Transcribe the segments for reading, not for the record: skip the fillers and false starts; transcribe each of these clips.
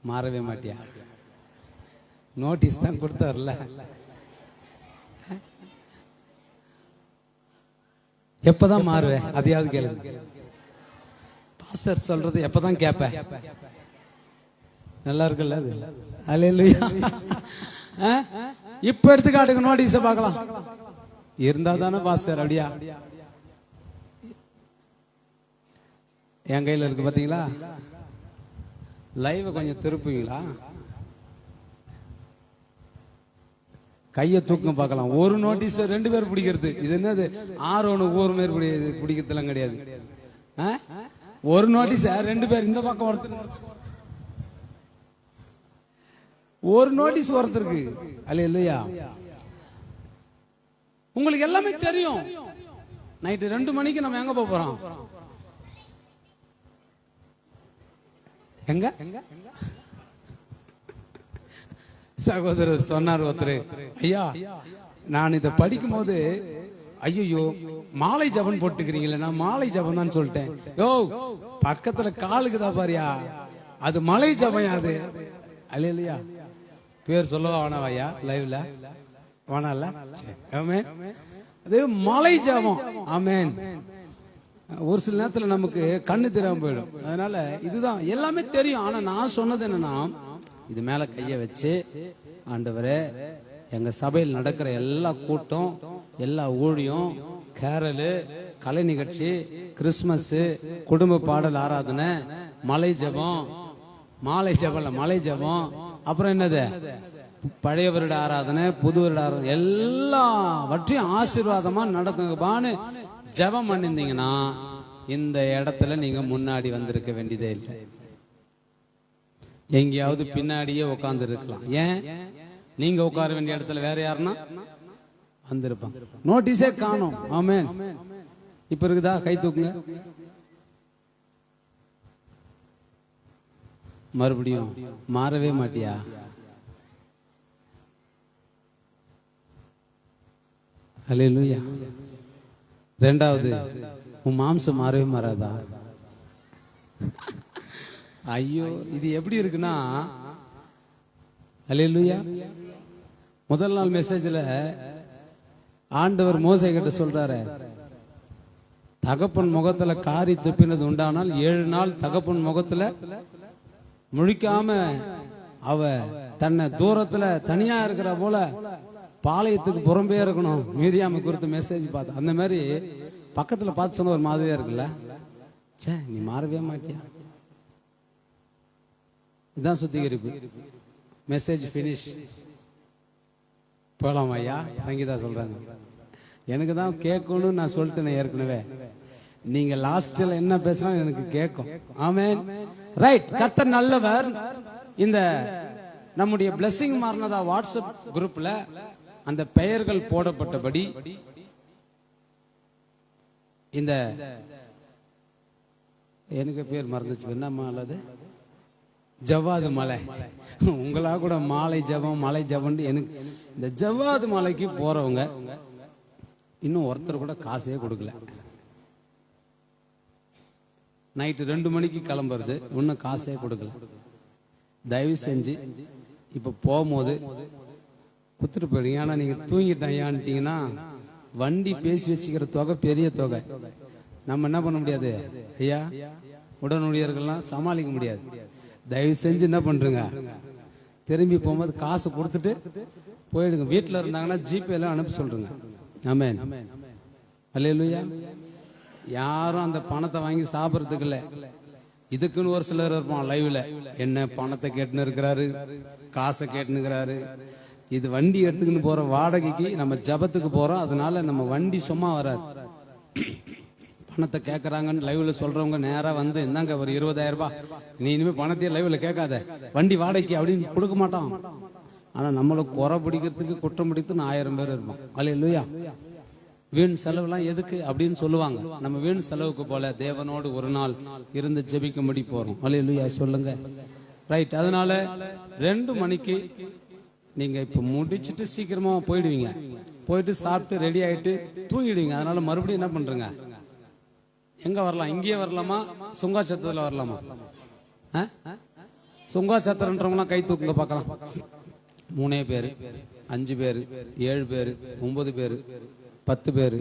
மாறவே மாட்டியா? நோட்டீஸ் தான் கொடுத்தாருல. எப்பதான் மாறுவேன்? அதையாவது கேளு. பாஸ்டர் சொல்றது எப்பதான் கேப்ப? நல்லா இருக்குல்ல அது? அல்லேலூயா. இப்ப எடுத்து காட்டுங்க நோட்டீஸ பார்க்கலாம். இருந்தா தானே பாஸ்டர். அப்படியா? என் கையில இருக்கு பாத்தீங்களா? லைவ் கொஞ்சம் திருப்புவீங்களா? கையை தூக்கம் பார்க்கலாம். ஒரு நோட்டீஸ் 2 பேர் பிடிக்கிறது. இது என்னது? 6 ஒவ்வொரு பேர் பிடிக்கிறதுலாம் கிடையாது. ஒரு நோட்டீஸ் 2 பேர் இந்த பக்கம் ஒருத்தர், ஒரு நோட்டீஸ் ஒருத்தருக்கு. அல்லேலூயா. உங்களுக்கு எல்லாமே தெரியும். நைட்டு 2 மணிக்கு நம்ம எங்க போறோம்? எங்க? சகோதரர் சொன்னார் ஒருத்தர், ஐயா நான் இதை படிக்கும் போது ஐயோ மாலை ஜபம் போட்டுக்கிறீங்களே, நான் மாலை ஜபம் தான் சொல்லிட்டேன். யோ பக்கத்துல காலுக்குதா பாரியா, அது மலை ஜபம். அது அல்லேலூயா. பேர் சொல்லவா வேணாவையா? லைவ்ல வேணால? ஆமென். அது மலை ஜபம். ஆமென். ஒரு சில நேரத்துல நமக்கு கண்ணு தெரியாம போயிடும். அதனால இதுதான் எல்லாமே தெரியும். ஆனா நான் சொன்னது என்னன்னா, இது மேல கைய வச்சு, ஆண்டவரே எங்க சபையில் நடக்கிற எல்லா கூட்டம், எல்லா ஊழியம், கேரளு, கலை நிகழ்ச்சி, கிறிஸ்துமஸ், குடும்ப பாடல் ஆராதனை, மலை ஜபம், மாலை ஜபம், மலை ஜபம், அப்புறம் என்னது பழைய வருட ஆராதனை, புது வருட ஆராதனை, எல்லாவற்றையும் ஆசீர்வாதமா நடத்துங்கப்பான்னு ஜபம் பண்ணிருந்தீங்கன்னா இந்த இடத்துல நீங்க முன்னாடி வந்திருக்க வேண்டியதே இல்லை. எங்கேயாவது பின்னாடியே உட்கார்ந்து இருக்கலாம். ஏன்? நீங்க உட்கார வேண்டிய இடத்துல வேற யாருன்னா வந்திருப்பாங்க. நோட்டீஸே காணோம். ஆமென். இப்ப இருக்குதா? கை தூக்குங்க. மறுபடியும் மாறவே மாட்டியா? அல்லேலூயா. 2வது, உன் மாம்சம் மாறவே மாறாதா? ஐயோ இது எப்படி இருக்குன்னா, அல்லேலூயா. முதல் நாள் மெசேஜ்ல ஆண்டவர் மோசே கிட்ட சொல்றாரு, தகப்பன் முகத்துல காரி துப்பினது உண்டானால் 7 நாள் தகப்பன் முகத்துல முழிக்காம அவ தன்னை தூரத்துல தனியா இருக்கிற போல பாளையத்துக்கு புறம்பே இருக்கணும். மீரியாமை குறித்து மெசேஜ் பார்த்தா அந்த மாதிரி பக்கத்துல பார்த்து சொன்ன ஒரு மாதிரியா இருக்குல்ல. சே நீ மாறவே மாட்டியா? இதுதான் சுத்திகரிப்பு. Message finish. போலாம் ஐயா. சங்கீதா சொல்றாங்க, எனக்கு தான் கேட்கணும்னு நான் சொல்லிட்டேன் ஏற்கனவே. நீங்க லாஸ்ட்ல என்ன பேசுறாங்க எனக்கு கேட்கும். ஆமென். ரைட். கர்த்தர் நல்லவர். இந்த நம்முடைய பிளெஸிங் மாறினதா வாட்ஸ்அப் குரூப்ல அந்த பெயர்கள் போடப்பட்டபடி இந்த எனக்கு பேர் மறந்துச்சு, என்ன மாலை? ஜவ்வாது மலை. உங்களா கூட மாலை ஜபம் மலை ஜபம். எனக்கு இந்த ஜவ்வாது மலைக்கு போறவங்க இன்னும் ஒருத்தர் கூட காசே கொடுக்கல. நைட்டு 2 மணிக்கு கிளம்புறது, இன்னும் காசே கொடுக்கல. தயவு செஞ்சு இப்ப போகும்போது குத்துட்டு போயிடுங்க. ஆனா நீங்க தூங்கிட்டாயான்ட்டீங்கன்னா வண்டி பேசி வச்சுக்கிற தொகை பெரிய தொகை. நம்ம என்ன பண்ண முடியாது ஐயா, உடன் ஊழியர்கள்லாம் சமாளிக்க முடியாது. தயவு செஞ்சு என்ன பண்றீங்க, திரும்பி போகும்போது காசு கொடுத்துட்டு போயிடுங்க. வீட்டுல இருந்தாங்கன்னா ஜிபே எல்லாம் அனுப்பி சொல்றீங்க. ஆமென். அல்லேலூயா. யாரும் அந்த பணத்தை வாங்கி சாப்பிடறதுக்கு இல்ல. இதுக்குன்னு ஒரு சிலர் இருப்பான் லைவ்ல, என்ன பணத்தை கேட்டுன்னு இருக்கிறாரு, காசை கேட்டுன்னு இருக்கிறாரு. இது வண்டி எடுத்துக்கின்னு போற வாடகைக்கு நம்ம ஜபத்துக்கு போறோம். அதனால நம்ம வண்டி சும்மா வராது. பணத்தை கேட்கறாங்கன்னு லைவ்ல சொல்றவங்க நேரா வந்து இந்தாங்க ஒரு 20,000 ரூபாய், நீ இனிமே பணத்தையே லைவ்ல கேட்காத, வண்டி வாடகைக்கு அப்படின்னு கொடுக்க மாட்டான். ஆனா நம்மள குறை பிடிக்கிறதுக்கு குற்றம் பிடிக்கிறதுக்கு 1000 பேர் இருப்பான். அல்லேலூயா. வீண் செலவுலாம் எதுக்கு அப்படின்னு சொல்லுவாங்க. நம்ம வீண் செலவுக்கு போல தேவனோடு ஒரு நாள் இருந்து ஜெபிக்கும்படி போறோம். அல்லேலூயா சொல்லுங்க. ரைட். அதனால 2 மணிக்கு நீங்க இப்ப முடிச்சுட்டு சீக்கிரமா போயிடுவீங்க. போயிட்டு சாப்பிட்டு ரெடி ஆயிட்டு தூங்கிடுவீங்க. அதனால மறுபடியும் என்ன பண்றீங்க, எங்க வரலாம்? இங்கேயே வரலாமா, சுங்காச்சத்துல வரலாமா? சுங்கா சத்திரன்றவங்களாம் கை தூக்குங்க பார்க்கலாம். 3 பேர், 5 பேர், 7 பேர், 9 பேர், 10 பேர்,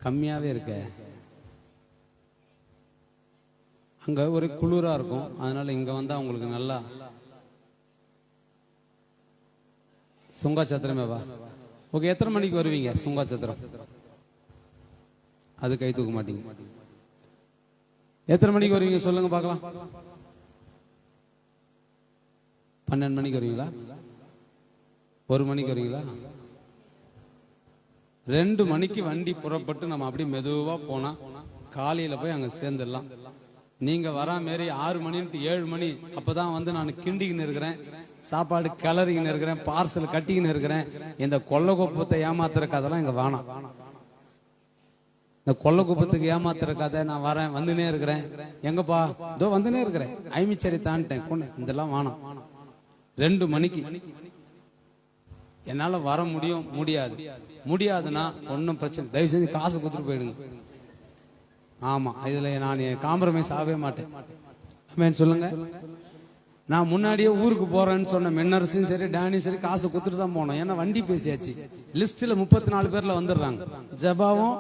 கம்மியாவே இருக்க. அங்க ஒரு குளிரா இருக்கும், அதனால இங்க வந்தா உங்களுக்கு நல்லா சுங்கா சத்திரமே வா. ஓகே, எத்தனை மணிக்கு வருவீங்க சுங்கா சத்திரம்? அது கை தூக்க மாட்டீங்க. எத்தனை மணிக்கு வருவீங்க சொல்லுங்க பார்க்கலாம். 12 மணிக்கு வருவீங்களா? 1 மணிக்கு வருவீங்களா? 2 மணிக்கு வண்டி புறப்பட்டு நம்ம அப்படி மெதுவா போனா காலையில போய் அங்க சேர்ந்துடலாம். நீங்க வரா மாரி 6 மணின்ட்டு 7 மணி அப்பதான் வந்து நான் கிண்டிக்கின்னு இருக்கிறேன், சாப்பாடு கிளறிக்கின்னு இருக்கிறேன், பார்சல் கட்டிக்கின்னு இருக்கிறேன். இந்த கொள்ள குப்பத்தை ஏமாத்துற கதைலாம் இங்க வேணாம். இந்த கொள்ள குப்பத்துக்கு ஏமாத்துற கதை நான் வரேன் வந்துனே இருக்கிறேன், எங்கப்பா இதோ வந்துனே இருக்கிறேன், ஐமிச்சேரி தான்ட்டேன் கொண்டு, இதெல்லாம் வேணாம். 2 மணிக்கு என்னால வர முடியும், முடியாதுன்னா ஒன்னும் பிரச்சனை, தயவு செஞ்சு காசு கொடுத்துட்டு போயிடுங்க. ஆமா, இதுல நான் காம்ப்ரமைஸ் ஆகவே மாட்டேன். சொல்லுங்க. நான் முன்னாடியே ஊருக்கு போறேன்னு சொன்ன மென்னரசும் சரி டேனியும் சரி காசு கொடுத்துட்டு தான் போனோம். ஏன்னா வண்டி பேசியாச்சு. லிஸ்ட்ல 34 பேர்ல வந்துடுறாங்க. ஜபாவும்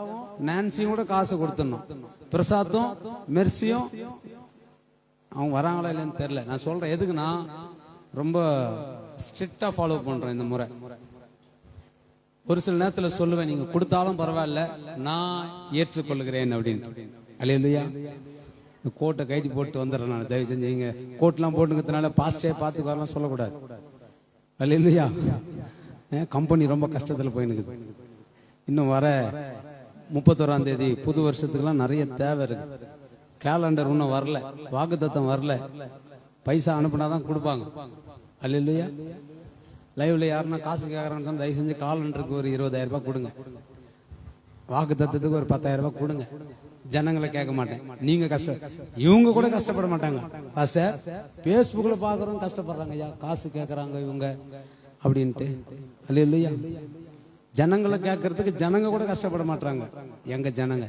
நான்சியும் கூட காசு கொடுத்துடணும். பிரசாத்தும் மெர்சியும் அவங்க வராங்களா இல்லைன்னு தெரியல. நான் சொல்றேன் எதுக்குன்னா ரொம்ப ஸ்ட்ரிக்டா ஃபாலோ பண்றேன் இந்த முறை. ஒரு சில நேரத்தில் சொல்லுவேன், நீங்க கொடுத்தாலும் பரவாயில்ல நான் ஏற்றுக்கொள்கிறேன் அப்படின்னு. அல்லேலூயா. கோட்டை கைட்டி போட்டு வந்துடுறேன் நான். தயவு செஞ்சு நீங்க கோட்லாம் போட்டுக்கிறதுனால பாஸ்டே பார்த்துக்கு வரலாம் சொல்லக்கூடாது. அல்லேலூயா. கம்பெனி ரொம்ப கஷ்டத்தில் போயினுக்குது. இன்னும் வர 31ஆம் தேதி புது வருஷத்துக்குலாம் நிறைய தேவை இருக்கு. கேலண்டர் இன்னும் வரல, வாக்குத்தத்தம் வரல, பைசா அனுப்புனாதான் கொடுப்பாங்க. அல்லேலூயா. லைவ்ல யாருன்னா காசு கேட்கறாங்க, தயவு செஞ்சு காலண்டருக்கு ஒரு 20,000 ரூபாய் கொடுங்க. வாக்கு தத்துவத்துக்கு ஒரு 10,000 ரூபாய் கொடுங்க. ஜனங்களை கேட்க மாட்டேன். நீங்க இவங்க கூட கஷ்டப்பட மாட்டாங்க. பாஸ்டர் பேஸ்புக்ல பாக்குறோம் கஷ்டப்படுறாங்க, ஐயா காசு கேட்கறாங்க இவங்க அப்படின்ட்டு. அல்லேலூயா. ஜனங்களை கேட்கறதுக்கு ஜனங்க கூட கஷ்டப்பட மாட்டாங்க எங்க ஜனங்க.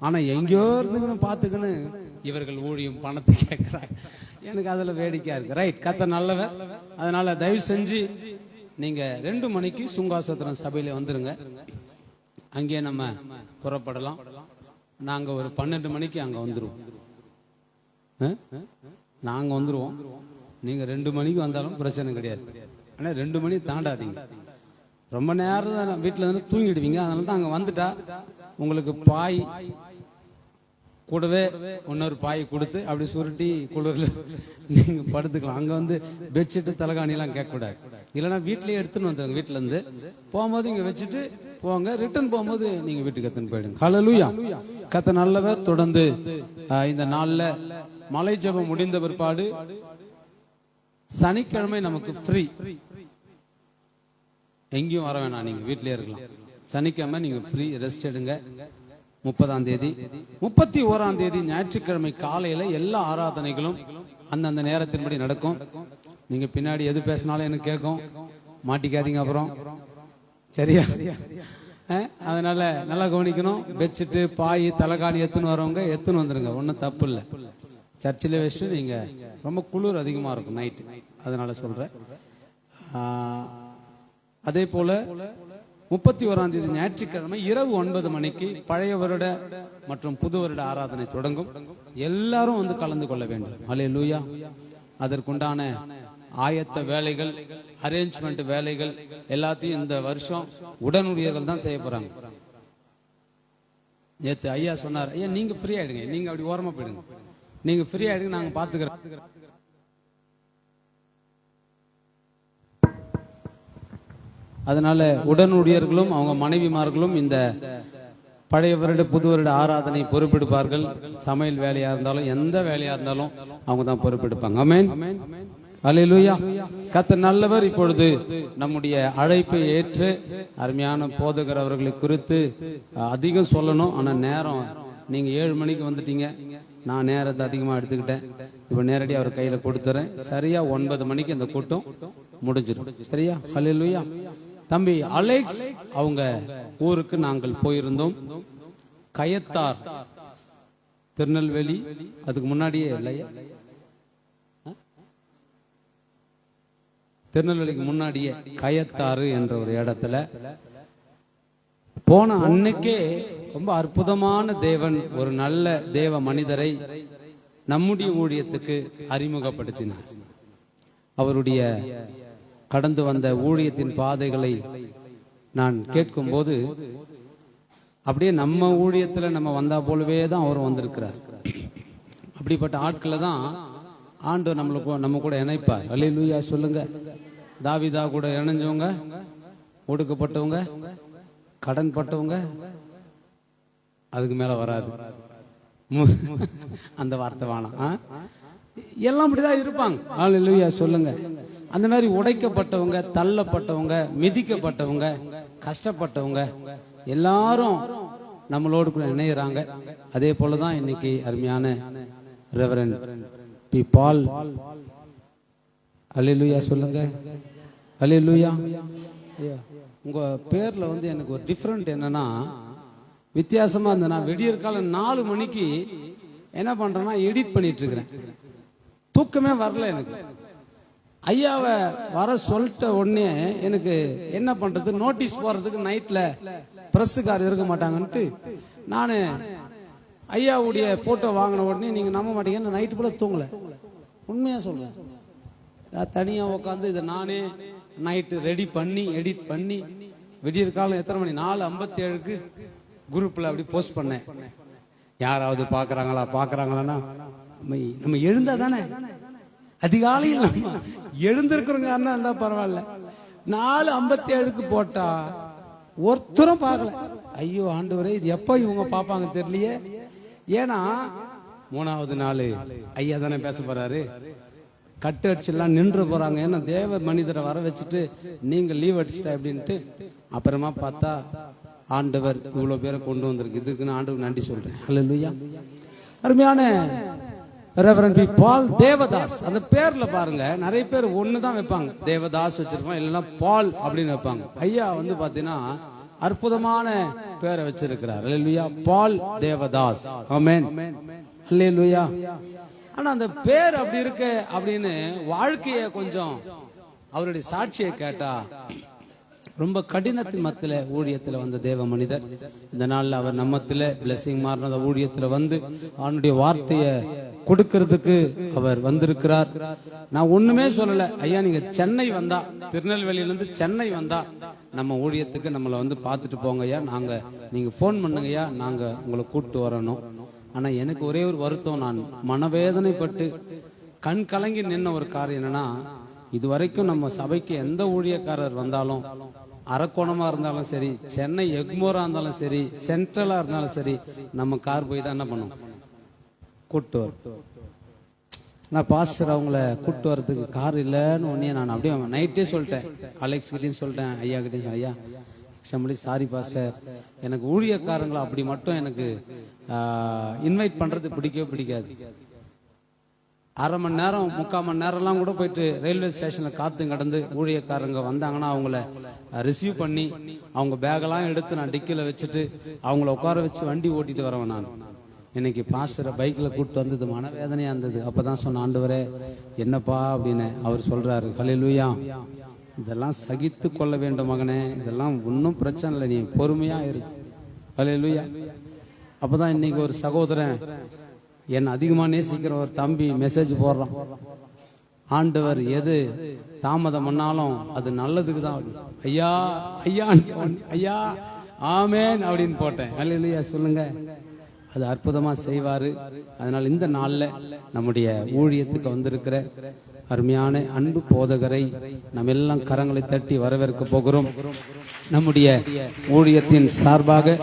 ஆனா எங்கேயோ இருந்துக்கணும் பாத்துக்கன்னு இவர்கள் ஊழியம் பணத்தை கேட்கிறாங்க. எனக்கு அதுல வேடிக்கையா இருக்கு. ரைட், கத்த நல்லவர். அதனால தயவு செஞ்சு நீங்க 2 மணிக்கு சுங்காசத்திரம் சபையில வந்துருங்க. அங்கே நம்ம புறப்படலாம். நாங்க ஒரு 12 மணிக்கு அங்க வந்துருவோம். நாங்க வந்துருவோம். நீங்க 2 மணிக்கு வந்தாலும் பிரச்சனை கிடையாது. ஆனா 2 மணி தாண்டாதீங்க. ரொம்ப நேரம் வீட்டுல இருந்து தூங்கிடுவீங்க. அதனால தான் அங்க வந்துட்டா உங்களுக்கு பாய் கூடவே இன்னொரு பாய் கொடுத்து அப்படி சுருட்டி குளிர்ல நீங்க படுத்துக்கலாம். அங்க வந்து பெட்ஷீட்டு தலைகாணி எல்லாம் கேட்க கூடாது. இல்லைன்னா வீட்லயே எடுத்துன்னு வந்துருங்க. வீட்டுல இருந்து போகும்போது இங்க வச்சுட்டு போங்க. ரிட்டர்ன் போகும்போது நீங்க வீட்டுக்கு எடுத்துன்னு போயிடுங்க. ஹல்லேலூயா. கத்த நல்லவர். தொடர்ந்து இந்த நாள்ல மலை ஜெபம் முடிந்த பிற்பாடு சனிக்கிழமை நமக்கு ஃப்ரீ. எங்கேயும் வர வேணாம், நீங்க வீட்லயே இருக்கலாம். சனிக்கிழமை நீங்க ஃப்ரீ, ரெஸ்ட் எடுங்க. 30ஆம் தேதி 31ஆம் தேதி ஞாயிற்றுக்கிழமை காலையில எல்லா ஆராதனைகளும் அந்தந்த நேரத்தின்படி நடக்கும். நீங்க பின்னாடி எது பேசினாலும் எனக்கு கேட்கும், மாட்டிக்காதீங்க அப்புறம், சரியா? அதனால நல்லா கவனிக்கணும். பெட்ஷீட்டு பாய் தலைகாணி எத்துன்னு வரவங்க எத்துன்னு வந்துருங்க, ஒன்றும் தப்பு இல்லை. சர்ச்சில் வச்சுட்டு நீங்க ரொம்ப குளிர் அதிகமா இருக்கும் நைட்டு, அதனால சொல்றேன். அதே போல 31ஆம் தேதி ஞாயிற்றுக்கிழமை இரவு 9 மணிக்கு பழைய வருட மற்றும் புது வருட ஆராதனை தொடங்கும். எல்லாரும் வந்து கலந்து கொள்ள வேண்டும். அல்லேலூயா. அதற்குண்டான ஆயத்த வேலைகள், அரேஞ்ச்மெண்ட் வேலைகள் எல்லாத்தையும் இந்த வருஷம் உடனுடையர்கள் தான் செய்ய போறாங்க. நேத்து ஐயா சொன்னார், ஐயா நீங்க ஃப்ரீ ஆயிடுங்க, நீங்க அப்படி ஓரமா போயிடுங்க, நீங்க ஃப்ரீ ஆயிடுங்க, நாங்க பாத்துக்கிறோம். அதனால உடனுடையர்களும் அவங்க மனைவிமார்களும் இந்த பழைய வருட புது வருட ஆராதனை பொறுப்பெடுப்பார்கள். சமையல் வேலையா இருந்தாலும் எந்த வேலையா இருந்தாலும் அவங்க தான் பொறுப்பெடுப்பாங்க. ஆமென். அல்லேலூயா. கர்த்தர் நல்லவர். இப்பொழுது நம்முடைய அழைப்பை ஏற்று அருமையான போதகர் அவர்களை குறித்து அதிகம் சொல்லணும். ஆனா நேரம், நீங்க 7 மணிக்கு வந்துட்டீங்க, நான் நேரத்தை அதிகமா எடுத்துக்கிட்டேன். இப்ப நேரடியாக அவர் கையில கொடுத்துறேன். சரியா 9 மணிக்கு இந்த கூட்டம் முடிஞ்சிடும். சரியா? அல்லேலூயா. தம்பி அலெக்ஸ் அவங்க ஊருக்கு நாங்கள் போயிருந்தோம். கயத்தார், திருநெல்வேலி. அதுக்கு முன்னாடியே இல்லையா திருநெல்வேலிக்கு முன்னாடியே கயத்தாறு என்ற ஒரு இடத்துல போன அன்னைக்கே ரொம்ப அற்புதமான தேவன் ஒரு நல்ல தேவ மனிதரை நம்முடைய ஊழியத்துக்கு அறிமுகப்படுத்தினார். அவருடைய கடந்து வந்த ஊழியத்தின் பாதைகளை நான் கேட்கும் போது அப்படியே நம்ம ஊழியத்துல நம்ம வந்தா போலவே தான் அவர் வந்திருக்கிறார். அப்படிப்பட்ட ஆட்களை தான் ஆண்டவர் நம்ம கூட இணைப்பார். அல்லேலூயா சொல்லுங்க. தாவீதா கூட இணைஞ்சவங்க, ஒடுக்கப்பட்டவங்க, கடன் பட்டவங்க, அதுக்கு மேல வராது அந்த வார்த்தை வேணாம். எல்லாம் அப்படிதான் இருப்பாங்க. அல்லேலூயா சொல்லுங்க. அந்த மாதிரி உடைக்கப்பட்டவங்க, தள்ளப்பட்டவங்க, மிதிக்கப்பட்டவங்க, கஷ்டப்பட்டவங்க எல்லாரும் நம்மளோடு கூட இணையறாங்க. அதே போலதான் இன்னைக்கு அருமையான ரெவரண்ட் பி பால், அல்லேலூயா சொல்லுங்க. அல்லேலூயா. உங்க பேர்ல வந்து எனக்கு ஒரு டிஃபரெண்ட் என்னன்னா, வித்தியாசமா இருந்த நான் விடியற் காலம் 4 மணிக்கு என்ன பண்றேன்னா எடிட் பண்ணிட்டு இருக்கிறேன். தூக்கமே வரல எனக்கு. ஐயாவை வர சொல்லிட்ட உடனே எனக்கு என்ன பண்றது, நோட்டீஸ் போறதுக்கு நைட்ல பிரஸ்ஸுக்கார் இருக்க மாட்டாங்கன்ட்டு நானு ஐயாவுடைய போட்டோ வாங்கின உடனே நீங்க நம்ப மாட்டீங்க, நைட்டு போல தூங்கல. உண்மையா சொல்றேன். தனியா உட்காந்து இதை நானே நைட்டு ரெடி பண்ணி எடிட் பண்ணி விடியற் காலம் எத்தனை மணி 4:57க்கு குரூப்ல அப்படி போஸ்ட் பண்ணேன். யாராவது பாக்குறாங்களான்னா நம்ம எழுந்தா தானே, அதிகாலையில் நம்ம எழுந்திருக்கிறவங்க யாருன்னா இருந்தா பரவாயில்ல. 4:57க்கு போட்டா ஒருத்தரும் பார்க்கல. ஐயோ ஆண்டவரே, இது எப்ப இவங்க பாப்பாங்க தெரியலையே. ஏன்னா 3வது நாள் ஐயா தானே பேச போறாரு. கட்டு அடிச்சுலாம் நின்று போறாங்க. ஏன்னா தேவ மனிதரை வர வச்சுட்டு நீங்க லீவ் அடிச்சுட்டா அப்படின்ட்டு. அப்புறமா பார்த்தா ஆண்டவர் இவ்வளவு பேரை கொண்டு வந்திருக்கு. இதுக்கு நான் ஆண்டவர் நன்றி சொல்றேன். அல்லேலூயா. அருமையான ரெவரண்ட் பி பால் தேவதாஸ், அந்த பேர்ல பாருங்க நிறைய பேர் ஒண்ணுதான் வைப்பாங்க. தேவதாஸ் வச்சிருப்பாங்க, இல்லைன்னா பால் அப்படின்னு வைப்பாங்க. ஐயா வந்து பாத்தீங்கன்னா அற்புதமான பேரை வச்சிருக்கிறார். அல்லேலூயா. பால் தேவதாஸ். ஆமென். அல்லேலூயா. ஆனா அந்த பேர் அப்படி இருக்கு அப்படின்னு வாழ்க்கைய கொஞ்சம் அவருடைய சாட்சியை கேட்டா, ரொம்ப கடினத்தின் மத்தியில ஊழியத்துல வந்த தேவ மனிதர். இந்த நாள்ல அவர் நம்மத்தில பிளெஸிங் மாறின ஊழியத்துல வந்து அவனுடைய வார்த்தைய கொடுக்கிறதுக்கு அவர் வந்திருக்கிறார். நான் ஒண்ணுமே சொல்லல. ஐயா நீங்க சென்னை வந்தா, திருநெல்வேலியில இருந்து சென்னை வந்தா நம்ம ஊழியத்துக்கு நம்மளை வந்து பார்த்துட்டு போங்க ஐயா, நீங்க போன் பண்ணுங்க ஐயா, நாங்க உங்களை கூப்பிட்டு வரணும். ஆனா எனக்கு ஒரே ஒரு வருத்தம், நான் மனவேதனைப்பட்டு கண் கலங்கி நின்ன ஒரு காரியம் என்னன்னா, இதுவரைக்கும் நம்ம சபைக்கு எந்த ஊழியக்காரர் வந்தாலும், அரக்கோணமா இருந்தாலும் சரி, சென்னை எக்மோரா இருந்தாலும் சரி, சென்ட்ரலா இருந்தாலும் சரி, நம்ம கார் போய் தான் என்ன பண்ணும், கூட்டு வரும். நான் பாஸ்டர் அவங்கள கூட்டு வர்றதுக்கு கார் இல்லைன்னு ஒன்னே நான் அப்படியே நைட்டே சொல்லிட்டேன். அலெக்ஸ் கிட்டையும் சொல்லிட்டேன், ஐயா கிட்டையும். ஐயா எக்ஸாம்பிளி சாரி பாஸ்டர், எனக்கு ஊழியக்காரங்களை அப்படி மட்டும் எனக்கு இன்வைட் பண்றது பிடிக்கவே பிடிக்காது. 1/2 மணி நேரம் 3/4 மணி நேரம்லாம் கூட போயிட்டு ரயில்வே ஸ்டேஷன்ல காத்து கடந்து ஊழியக்காரங்க வந்தாங்கன்னா அவங்கள ரிசீவ் பண்ணி அவங்க பேகெல்லாம் எடுத்து நான் டிக்கில வச்சுட்டு அவங்கள உட்கார வச்சு வண்டி ஓட்டிட்டு வரவேன். நான் இன்னைக்கு பாஸ்டரை பைக்ல கூப்பிட்டு வந்தது மனவேதனையா இருந்தது. அப்பதான் சொன்ன, ஆண்டவரே என்னப்பா அப்படின்னு. அவர் சொல்றாரு, ஹல்லேலூயா, இதெல்லாம் சகித்து கொள்ள வேண்டும் மகனே, இதெல்லாம் ஒன்னும் பிரச்சனை இல்லை, நீ பொறுமையா இரு. ஹல்லேலூயா. அப்பதான் இன்னைக்கு ஒரு சகோதரன், என்ன அதிகமா நேசிக்கிற ஒரு தம்பி மெசேஜ் போடுறான், ஆண்டவர் எது தாமதம் பண்ணாலும் அது நல்லதுக்கு தான். ஐயா ஐயா ஐயா ஆமேன் அப்படின்னு போட்டேன். அல்லேலூயா சொல்லுங்க. அது அற்புதமா செய்வாரு. அதனால இந்த நாள்ல நம்முடைய ஊழியத்துக்கு வந்திருக்கிற அருமையான அன்பு போதகரை நம்ம எல்லாம் கரங்களை தட்டி வரவேற்க போகிறோம். நம்முடைய ஊழியத்தின் சார்பாக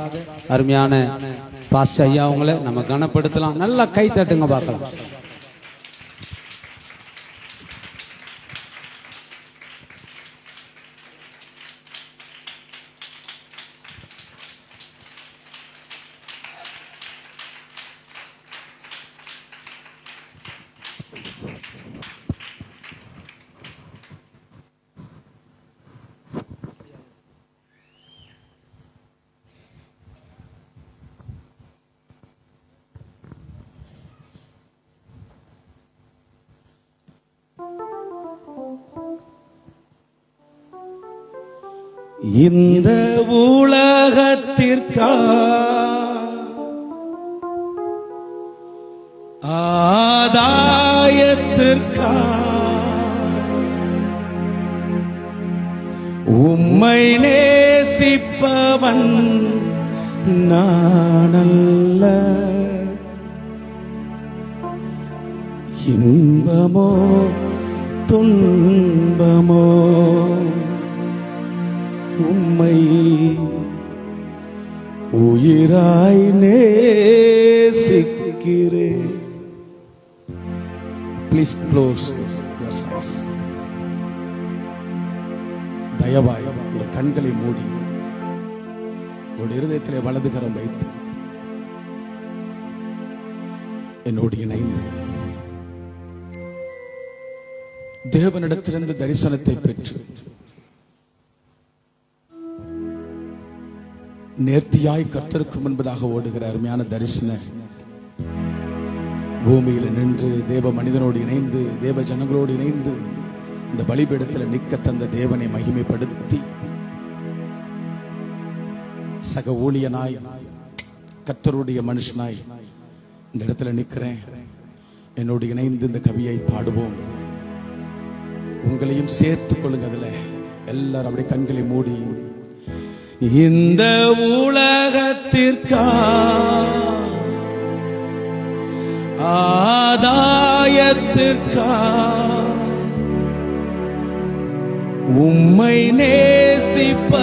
அருமையான பாஸ்டர் ஐயா அவங்களை நம்ம கனப்படுத்தலாம். நல்லா கை தட்டுங்க பார்க்கலாம். இந்த உலகத்திற்கா ஆதாயத்திற்கா உம்மை நேசிப்பவன் நானல்ல. இன்பமோ துன்பமோ உம்மை உயிராய் நேசிக்கிறேன். Please close your eyes. தயவாய் உங்கள் கண்களை மூடி உங்கள் இருதயத்திலே வலதுகரம் வைத்து என்னோடு இணைந்து தேவனிடத்திலிருந்து தரிசனத்தை பெற்று நேர்த்தியாய் கர்த்தருக்கு முன்பதாக ஓடுகிற அருமையான தரிசன பூமியில் நின்று தேவ மனிதனோடு இணைந்து தேவ ஜனங்களோடு இணைந்து இந்த பலிபீடத்தில் நிற்க தந்த தேவனை மகிமைப்படுத்தி சக ஊழியனாய் கர்த்தருடைய மனுஷனாய் இந்த இடத்துல நிற்கிறேன். என்னோடு இணைந்து இந்த கவியை பாடுவோம். உங்களையும் சேர்த்துக் கொள்ளுங்க. அதுல எல்லாரும் அப்படியே கண்களை மூடி இந்த உலகத்திற்கா ஆதாயத்திற்கா உம்மை நேசிப்பவர்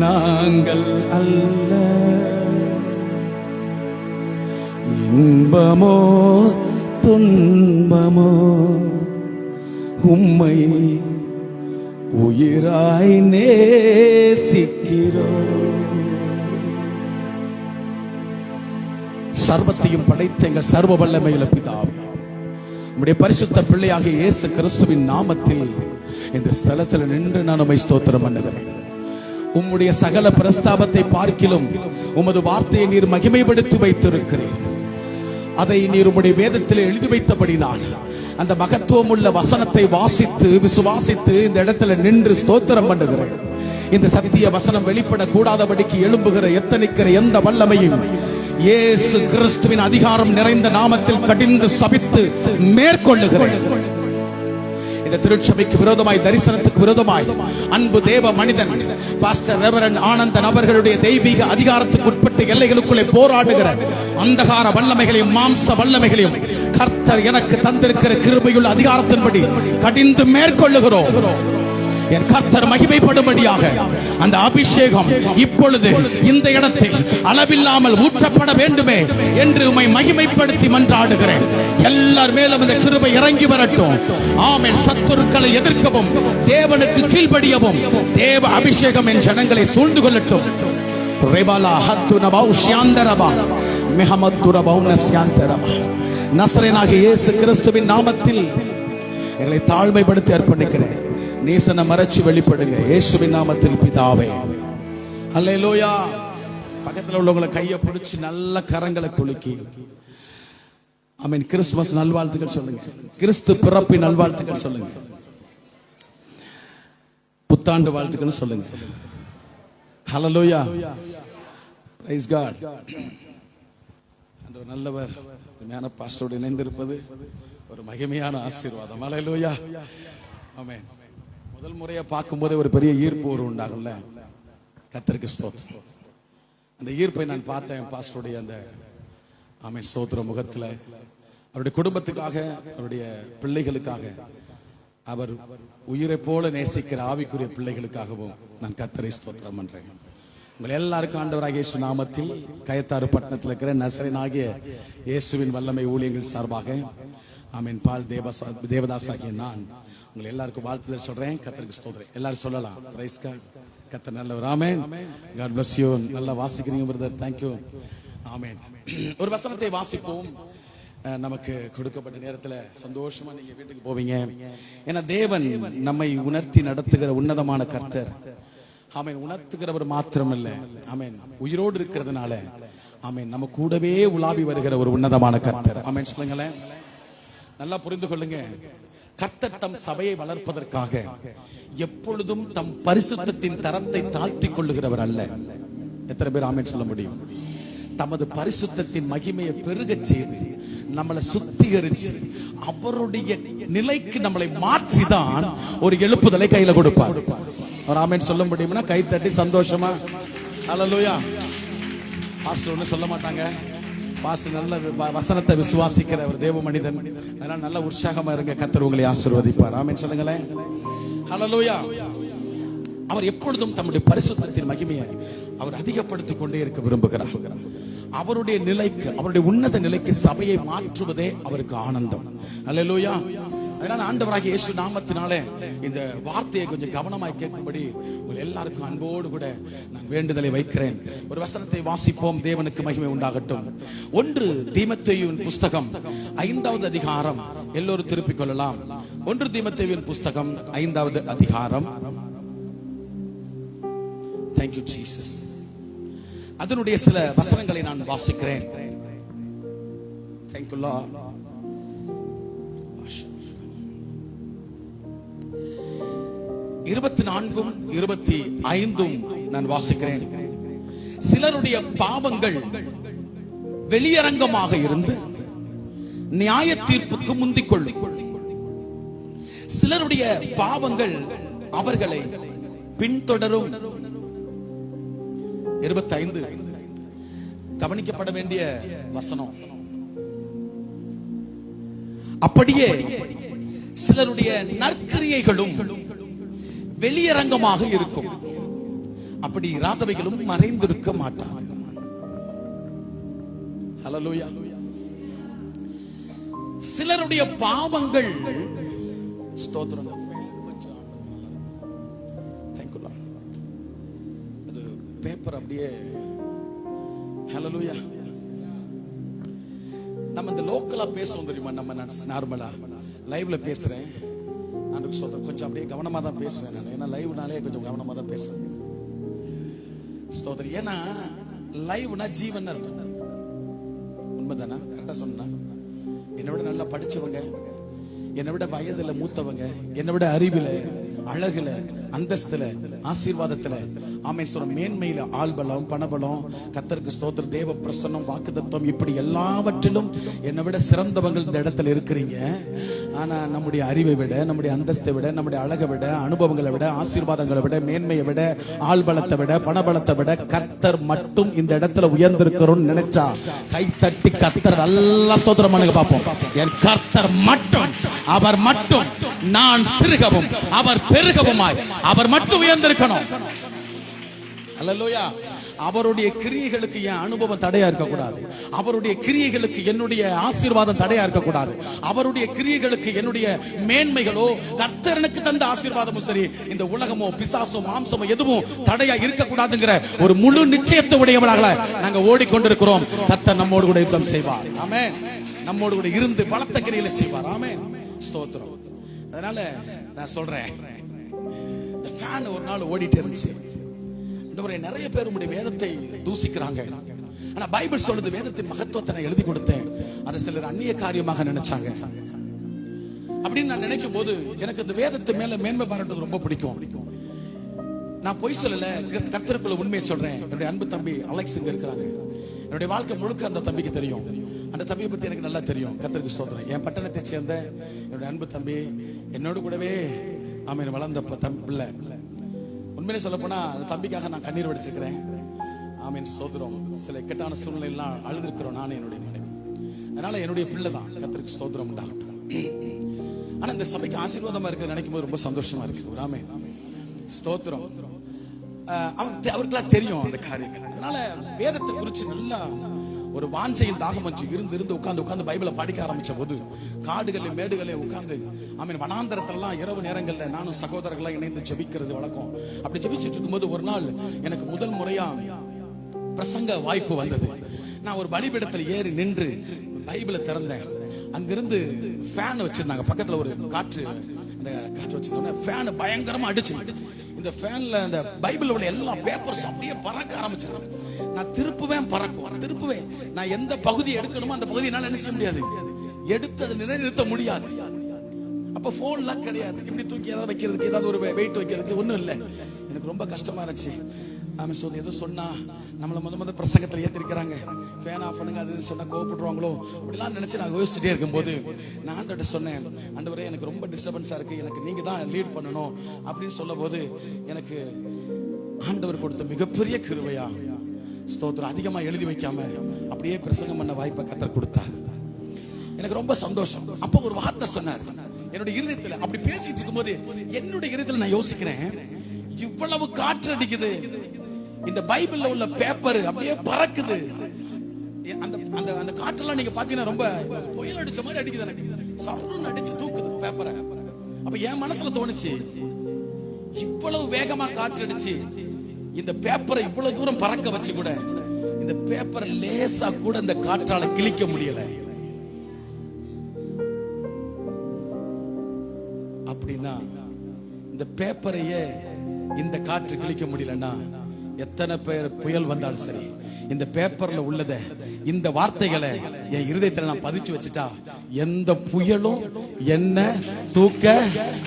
நாங்கள் அல்ல. இன்பமோ துன்பமோ உம்மை உயிராய் நேசிக்கிறோம். சர்வத்தையும் படைத்த எங்கள் சர்வ வல்லமையுள்ள பிதாவே, உம்முடைய பரிசுத்த பிள்ளையாக இயேசு கிறிஸ்துவின் நாமத்தில் இந்த ஸ்தலத்தில் நின்று நான் உம்மை ஸ்தோத்திரம் பண்ணுகிறேன். உம்முடைய சகல பிரஸ்தாபத்தை பார்க்கிலும் உமது வார்த்தையை நீர் மகிமைப்படுத்தி வைத்திருக்கிறேன். அதை நீர் உம்முடைய வேதத்தில் எழுதி வைத்தபடினால் அந்த மகத்துவம் உள்ள வசனத்தை வாசித்து விசுவாசித்து இந்த இடத்துல நின்று ஸ்தோத்திரம் பண்ணுகிறேன். இந்த சத்திய வசனம் வெளிப்பட கூடாதபடிக்கு எழும்புகிற எத்தனைக்கிற எந்த வல்லமையும் இயேசு கிறிஸ்துவின் அதிகாரம் நிறைந்த நாமத்தில் கடிந்து சபித்து மேற்கொள்ளுகிறேன். இந்த திருச்சபைக்கு விரோதமாய், தரிசனத்துக்கு விரோதமாய் அன்பு தேவ மனிதன் பாஸ்டர் ரெவரண்ட் ஆனந்தன் அவர்களுடைய தெய்வீக அதிகாரத்துக்கு உட்பட்ட எல்லைகளுக்குள்ளே போராடுகிற அந்தகார வல்லமைகளையும் மாம்ச வல்லமைகளையும் கர்த்தர் எனக்கு தந்திருக்கிற கிருபையுள்ள அதிகாரத்தின்படி கடிந்து மேற்கொள்ளுகிறோம். என் கர்த்தர் மகிமைப்படும்படியாக அந்த அபிஷேகம் இப்பொழுது இந்த இடத்தில் அளவில்லாமல் ஊற்றப்பட வேண்டுமே என்று உம்மை மகிமைப்படுத்தி மன்றாடுகிறேன். எல்லார் மேலும் இந்த கிருபை இறங்கி வரட்டும். ஆமென். சத்துருக்களை எதிர்க்கவும் தேவனுக்கு கீழ்ப்படியவும் தேவ அபிஷேகம் என் ஜனங்களை சூழ்ந்து கொள்ளட்டும். நசரேயனாகிய இயேசு கிறிஸ்துவின் நாமத்தில் எங்களை தாழ்மைப்படுத்தி அர்ப்பணிக்கிறேன். நேசனை மறைச்சு வெளிப்படுங்க இயேசுவின் நாமத்தில் பிதாவே. அல்லேலூயா. பக்கத்தில் உள்ளவங்களை கையை பிடிச்சு நல்ல கரங்களை குலுக்கி ஆமென். கிறிஸ்துமஸ் நல்வாழ்த்துக்கள் சொல்லுங்க. கிறிஸ்து பிறப்பின் நல்வாழ்த்துக்கள் சொல்லுங்க. புத்தாண்டு வாழ்த்துக்கள் சொல்லுங்க. ஹல்லேலூயா. Praise God. அந்த ஒரு நல்லவர் ஞான பாஸ்டரோடு இணைந்திருப்பது ஒரு மகிமையான ஆசீர்வாதம். ஹல்லேலூயா. ஆமென். முதல் முறையா பார்க்கும்போது ஒரு பெரிய ஈர்ப்பு ஒரு உண்டாகும்ல. கர்த்தருக்கு ஸ்தோத்திரம். அந்த ஈர்ப்பை நான் பார்த்தேன் பாஸ்டருடைய அந்த ஆமென் ஸ்தோத்திர முகத்துல. அவருடைய குடும்பத்துக்காக, அவருடைய பிள்ளைகளுக்காக, அவர் உயிரை போல நேசிக்கிற ஆவிக்குரிய பிள்ளைகளுக்காகவும் நான் கர்த்தரை ஸ்தோத்திரம் பண்றேன். உங்கள் எல்லாருக்கும் ஆண்டவராகிய இயேசு நாமத்தில் கயத்தாறு பட்டணத்தில் இருக்கிற நசரேயனாகிய இயேசுவின் வல்லமை ஊழியங்கள் சார்பாக ஆமென் பால் தேவதாஸ் ஆகிய நான் உங்களை எல்லாருக்கும் வாழ்த்துதல் சொல்றேன். கர்த்தருக்கு ஸ்தோத்திரம். எல்லாரும் சொல்லலாம். Praise God. கர்த்தர் நல்லவர். ஆமென். God bless you. நல்லா வாசிக்கிறீங்க பிரதர். Thank you. ஆமென். ஒரு வசனத்தை வாசிப்போம். நமக்கு கொடுக்கப்பட்ட நேரத்துல சந்தோஷமா நீங்க வீட்டுக்கு போவீங்க. ஏன்னா தேவன் நம்மை உணர்த்தி நடத்துகிற உன்னதமான கர்த்தர். ஆமென். உணர்த்துகிறவர் மாத்திரமல்ல, ஆமென், உயிரோடு இருக்கிறதுனால ஆமென் நம்ம கூடவே உலாவி வருகிற ஒரு உன்னதமான கர்த்தர். ஆமென் சொல்லுங்களேன். நல்லா புரிந்து கொள்ளுங்க. கர்த்தர் தம் சபையை வளர்ப்பதற்காக எப்பொழுதும் தம் பரிசுத்தத்தின் தரத்தை தாழ்த்திக் கொள்ளுகிறவர் அல்ல. எத்தனை பேர் ஆமென் சொல்ல முடியும்? தமது பரிசுத்தத்தின் மகிமையை பெருகச் செய்து நம்மளை சுத்திகரிச்சு அவருடைய நிலைக்கு நம்மளை மாற்றிதான் ஒரு எழுப்புதலை கையில கொடுப்பார். ஒரு ஆமென் சொல்ல முடியும்னா கை தட்டி சந்தோஷமா ஹல்லேலூயா. பாஸ்டர் ஒன்னும் சொல்ல மாட்டாங்க. பாஸ்டர் நல்ல வசனத்தை விசுவாசிக்கிற ஒரு தேவ மனிதன். அதனால நல்ல உற்சாகமா இருங்க. கர்த்தர் உங்களை ஆசீர்வதிப்பார். ஆமென் சொல்லுங்களேன். ஹல்லேலூயா. அவர் எப்பொழுதும் தம்முடைய பரிசுத்தத்தின் மகிமையை அவர் அதிகப்படுத்திக் கொண்டே இருக்க விரும்புகிறார். அவருடைய நிலைக்கு, அவருடைய உன்னத நிலைக்கு சபையை மாற்றுவதே அவருக்கு ஆனந்தம். ஹல்லேலூயா. அதனால ஆண்டவராகிய இயேசு நாமத்தினாலே இந்த வார்த்தையை கொஞ்சம் கவனமாய் கேட்கும்படி உங்கள் எல்லாருக்கும் அன்போடு கூட நான் வேண்டுதலை வைக்கிறேன். ஒரு வசனத்தை வாசிப்போம். தேவனுக்கு மகிமை உண்டாகட்டும். 1 தீமோத்தேயுவின் புஸ்தகம் 5வது அதிகாரம். எல்லோரும் திருப்பிக் கொள்ளலாம். 1 தீமோத்தேயுவின் புஸ்தகம் 5வது அதிகாரம். Thank you Jesus. அதனுடைய சில வசனங்களை நான் வாசிக்கிறேன். Thank you Lord. 24ம் 25ம் நான் வாசிக்கிறேன். சிலருடைய பாவங்கள் வெளியரங்கமாக இருந்து நியாய தீர்ப்புக்கு முந்திக் கொள்ளும். சிலருடைய பாவங்கள் அவர்களை பின்தொடரும். 25 கவனிக்கப்பட வேண்டிய வசனம். அப்படியே சிலருடைய நற்கிரியைகளும் வெளியரங்கமாக இருக்கும், அப்படி இராதவைகளும் மறைந்திருக்க மாட்டாது. ஹல்லேலூயா. சிலருடைய பாவங்கள் ஸ்தோத்திரம். அது பேப்பர் அப்படியே. ஹல்லேலூயா. நம்ம இந்த லோக்கலா பேசுவோம் தெரியுமா? நம்ம நார்மலா லைவ்ல பேசுறேன். நான் சொல்றேன் கொஞ்சம் அப்படியே கவனமா தான் பேசுவேன் நான். ஏன்னா லைவ்னாலே கொஞ்சம் கவனமா தான் பேசுறேன். ஸ்தோத்திரம். ஏன்னா லைவ்னா ஜீவன் அர்த்தம். உண்மைதானா? கரெக்டா சொன்னா. என்னை விட நல்லா படிச்சவங்க, என்னை விட வயதுல மூத்தவங்க, என்னை விட அறிவில, அழகுல, அந்தஸ்துல, ஆசீர்வாதத்துல, ஆமென் சொல்ற மேன்மையில, ஆள்பலம், பணபலம், கர்த்தருக்கு ஸ்தோத்திரம், தேவ பிரசன்னம், வாக்குத்தத்தம், இப்படி எல்லாவற்றிலும் என்னை விட சிறந்தவங்க இந்த இடத்துல இருக்கிறீங்க. ஆனா நம்முடைய அறிவை விட, நம்முடைய அந்தஸ்தை விட, நம்முடைய அழகை விட, அனுபவங்களை விட, ஆசீர்வாதங்களை விட, மேன்மையை விட, ஆள்பலத்தை விட, பணபலத்தை விட கர்த்தர் மட்டும் இந்த இடத்துல உயர்ந்திருக்கிறோம் நினைச்சா கை தட்டி கர்த்தர் நல்லா ஸ்தோத்திரம் பண்ணுங்க பார்ப்போம். என் கர்த்தர் மட்டும், அவர் மட்டும், நான் சிறுகவும் அவர் பெருகவுமாய் அவர் மட்டும் உயர்ந்திருக்கணும். அல்லேலூயா. அவருடைய கிரியைகளுக்கு என் அனுபவம் தடையா இருக்க கூடாது. அவருடைய கிரியைகளுக்கு என்னுடைய ஆசீர்வாதம் தடையா இருக்க கூடாது. அவருடைய கிரியைகளுக்கு என்னுடைய மேன்மைகளோ, கர்த்தர் எனக்கு தந்த ஆசீர்வாதமும் சரி, இந்த உலகமோ பிசாசோ மாம்சமோ எதுவும் தடையா இருக்க கூடாதுங்கிற ஒரு முழு நிச்சயத்தை உடையவர்களாக நாங்க ஓடிக்கொண்டிருக்கிறோம். கர்த்தர் நம்மோடு கூட யுத்தம் செய்வார். ஆமென். நம்மோடு கூட இருந்து பலத்த கிரியைகளை செய்வார். ஆமென். ஸ்தோத்திரம். அதனால நான் சொல்றேன், இந்த ஃபேன் ஒரு நாள் ஓடிட்டு இருந்துச்சு. நிறைய பேர் உங்களுடைய வேதத்தை தூசிக்கிறாங்க. ஆனா பைபிள் சொல்லுது வேதத்தின் மகத்துவத்தை நான் எழுதி கொடுத்தேன். அதை சிலர் அந்நிய காரியமாக நினைச்சாங்க. அப்படின்னு நான் நினைக்கும் போது எனக்கு இந்த வேதத்தை மேல மேன்மை பாராட்டுறது ரொம்ப பிடிக்கும். நான் பொய் சொல்லல, கர்த்தருக்குள்ள உண்மையை சொல்றேன். என்னுடைய அன்பு தம்பி அலெக்ஸ் இங்க இருக்கிறாங்க. என்னுடைய வாழ்க்கை முழுக்க அந்த தம்பிக்கு தெரியும். அந்த தம்பியை பத்தி எனக்கு நல்லா தெரியும். கர்த்தருக்கு ஸ்தோத்திரம். என் பட்டணத்தை சேர்ந்த என்னுடைய அன்பு தம்பி, என்னோடு கூடவே ஆமென் வளர்ந்த பிள்ளை. உண்மையிலே சொல்ல போனா அந்த தம்பிக்காக நான் கண்ணீர் வடிச்சிருக்கிறேன். ஆமென் ஸ்தோத்திரம். சில இக்கட்டான சூழ்நிலை எல்லாம் அழுதுருக்கிறோம் நானே, என்னுடைய மனைவி. அதனால என்னுடைய பிள்ளை தான். கர்த்தருக்கு ஸ்தோத்திரம் உண்டாகட்டும். ஆனா இந்த சபைக்கு ஆசீர்வாதமா இருக்கு நினைக்கும் போது ரொம்ப சந்தோஷமா இருக்கு. ஆமென் ஸ்தோத்திரம். அவருக்கெல்லாம் தெரியும் அந்த காரியங்கள். அதனால வேதத்தை குறிச்சு நல்லா ஒரு வாஞ்சையின் தாகம் வச்சு இருந்து உட்கார்ந்து பைபிளை படிக்க ஆரம்பிச்ச போது காடுகளில் மேடுகளில் உட்கார்ந்து ஆமென் வனாந்தரத்தெல்லாம் இரவு நேரங்கள்ல நானும் சகோதரர்களா இணைந்து ஜெபிக்கிறது வழக்கம். அப்படி ஜெபிச்சுட்டு இருக்கும்போது ஒரு நாள் எனக்கு முதல் முறையா பிரசங்க வாய்ப்பு வந்தது. நான் ஒரு பலிபீடத்தில் ஏறி நின்று பைபிளை திறந்தேன். அங்கிருந்து ஃபேன் வச்சிருந்தாங்க பக்கத்துல, ஒரு காற்று, அந்த காற்று வச்சிருந்தோம்னா ஃபேன் பயங்கரமா அடிச்சு இந்த ஃபேன்ல அந்த பைபிள் உள்ள எல்லா பேப்பர்ஸ் அப்படியே பறக்க ஆரம்பிச்சது. நான் திருப்புவேன். நான் எந்த பகுதி எடுக்கணுமோ அந்த பகுதியை என்னால என்ன செய்ய முடியாது, எடுத்து அதை நிலைநிறுத்த முடியாது. அப்ப போன்லாம் கிடையாது. இப்படி தூக்கி ஏதாவது வைக்கிறதுக்கு, ஏதாவது ஒரு வெயிட் வைக்கிறதுக்கு ஒண்ணும் இல்லை. எனக்கு ரொம்ப கஷ்டமா இருந்துச்சு. நாம சொல்லி எதுவும் சொன்னா நம்மள முத பிரசங்கத்தில் ஏத்திருக்கிறாங்க, ஃபேன் ஆஃப் பண்ணுங்க, அது சொன்னா கோவப்படுவாங்களோ அப்படிலாம் நினைச்சு நான் யோசிச்சுட்டே இருக்கும்போது நான் ஆண்டவர்கிட்ட சொன்னேன், ஆண்டவரே எனக்கு ரொம்ப டிஸ்டர்பன்ஸா இருக்கு, எனக்கு நீங்க தான் லீட் பண்ணணும் அப்படின்னு சொல்ல போது எனக்கு ஆண்டவர் கொடுத்த மிகப்பெரிய கிருபையா ஸ்தோத்திரம், அதிகமா எழுதி வைக்காம அப்படியே பிரசங்கம் பண்ண வாய்ப்பை கர்த்தர் கொடுத்தார். எனக்கு ரொம்ப சந்தோஷம். அப்ப ஒரு வார்த்தை சொன்னார் என்னுடைய இருதயத்துல. அப்படி பேசிட்டு இருக்கும்போது என்னுடைய இருதயத்துல நான் யோசிக்கிறேன், இவ்வளவு காற்று அடிக்குது, இந்த பைபிள்ல உள்ள பேப்பர் அப்படியே பறக்குது, அந்த அந்த காற்றெல்லாம் நீங்க பாத்தீங்கன்னா ரொம்ப புயல் அடிச்ச மாதிரி அடிக்குது, எனக்கு சர்ன்னு அடிச்சு தூக்குது பேப்பரை. அப்ப என் மனசுல தோணுச்சு, இவ்வளவு வேகமா காற்று அடிச்சு இந்த பேப்பரை இவ்வளவு தூரம் பறக்க வச்சு கூட இந்த பேப்பரை லேசா கூட இந்த காற்றால கிழிக்க முடியல. அப்படின்னா இந்த பேப்பரையே இந்த காற்று கிழிக்க முடியலன்னா எத்தனை பேர் புயல் வந்தாலும் சரி, இந்த பேப்பர்ல உள்ளத, இந்த வார்த்தைகளை என் இருதயத்துல நான் பதிச்சு வச்சுட்டா எந்த புயலும் என்ன தூக்க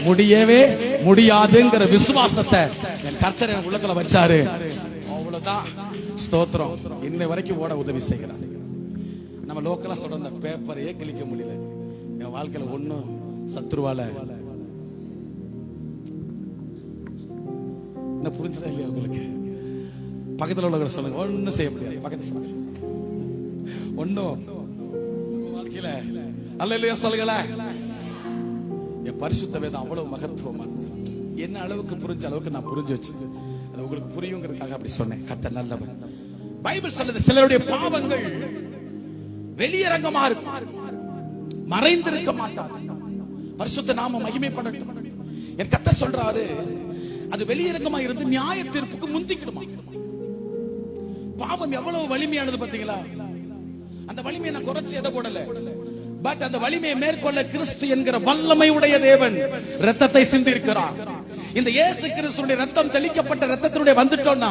முடியவே முடியாதுங்கிற விசுவாசத்தை என் கர்த்தர் என் உள்ளத்துல வச்சாரு. அவ்வளவுதான், ஸ்தோத்திரம். இன்னை வரைக்கும் ஓட உதவி செய்கிறார். நம்ம லோக்கலா சொல்ற அந்த பேப்பரையே கிழிக்க முடியல. என் வாழ்க்கையில ஒண்ணும் சத்துருவால என்ன புரிஞ்சதா இல்லையா உங்களுக்கு? பக்கத்துல உள்ள சொல்லுங்க, ஒண்ணும் செய்ய முடியாது. பக்கத்துல சொல்லுங்க, ஒண்ணும் வாழ்க்கையில அல்லேலூயா சொல்லுங்கள. என் பரிசுத்த வேதம் அவ்வளவு மகத்துவமானது. என்ன அளவுக்கு புரிஞ்ச அளவுக்கு நான் புரிஞ்சு வச்சு அது உங்களுக்கு புரியுங்கிறதுக்காக அப்படி சொன்னேன். கர்த்தர் நல்லவர். பைபிள் சொல்லுது, சிலருடைய பாவங்கள் வெளியரங்கமா இருக்கும், மறைந்திருக்க மாட்டார். பரிசுத்த நாம மகிமைப்படட்டும். என் கர்த்தர் சொல்றாரு, அது வெளியரங்கமா இருந்து நியாய தீர்ப்புக்கு முந்திக்கிடுமா. பாவம் எவ்வளவு வலிமையானது பாத்தீங்களா? அந்த வலிமையை நான் குறைச்சு எடை போடல. பட் அந்த வலிமையை மேற்கொள்ள கிறிஸ்து என்கிற வல்லமை உடைய தேவன் ரத்தத்தை சிந்தி இருக்கிறார். இந்த இயேசு கிறிஸ்துவினுடைய ரத்தம் தெளிக்கப்பட்ட ரத்தத்தினுடைய வந்துட்டோம்னா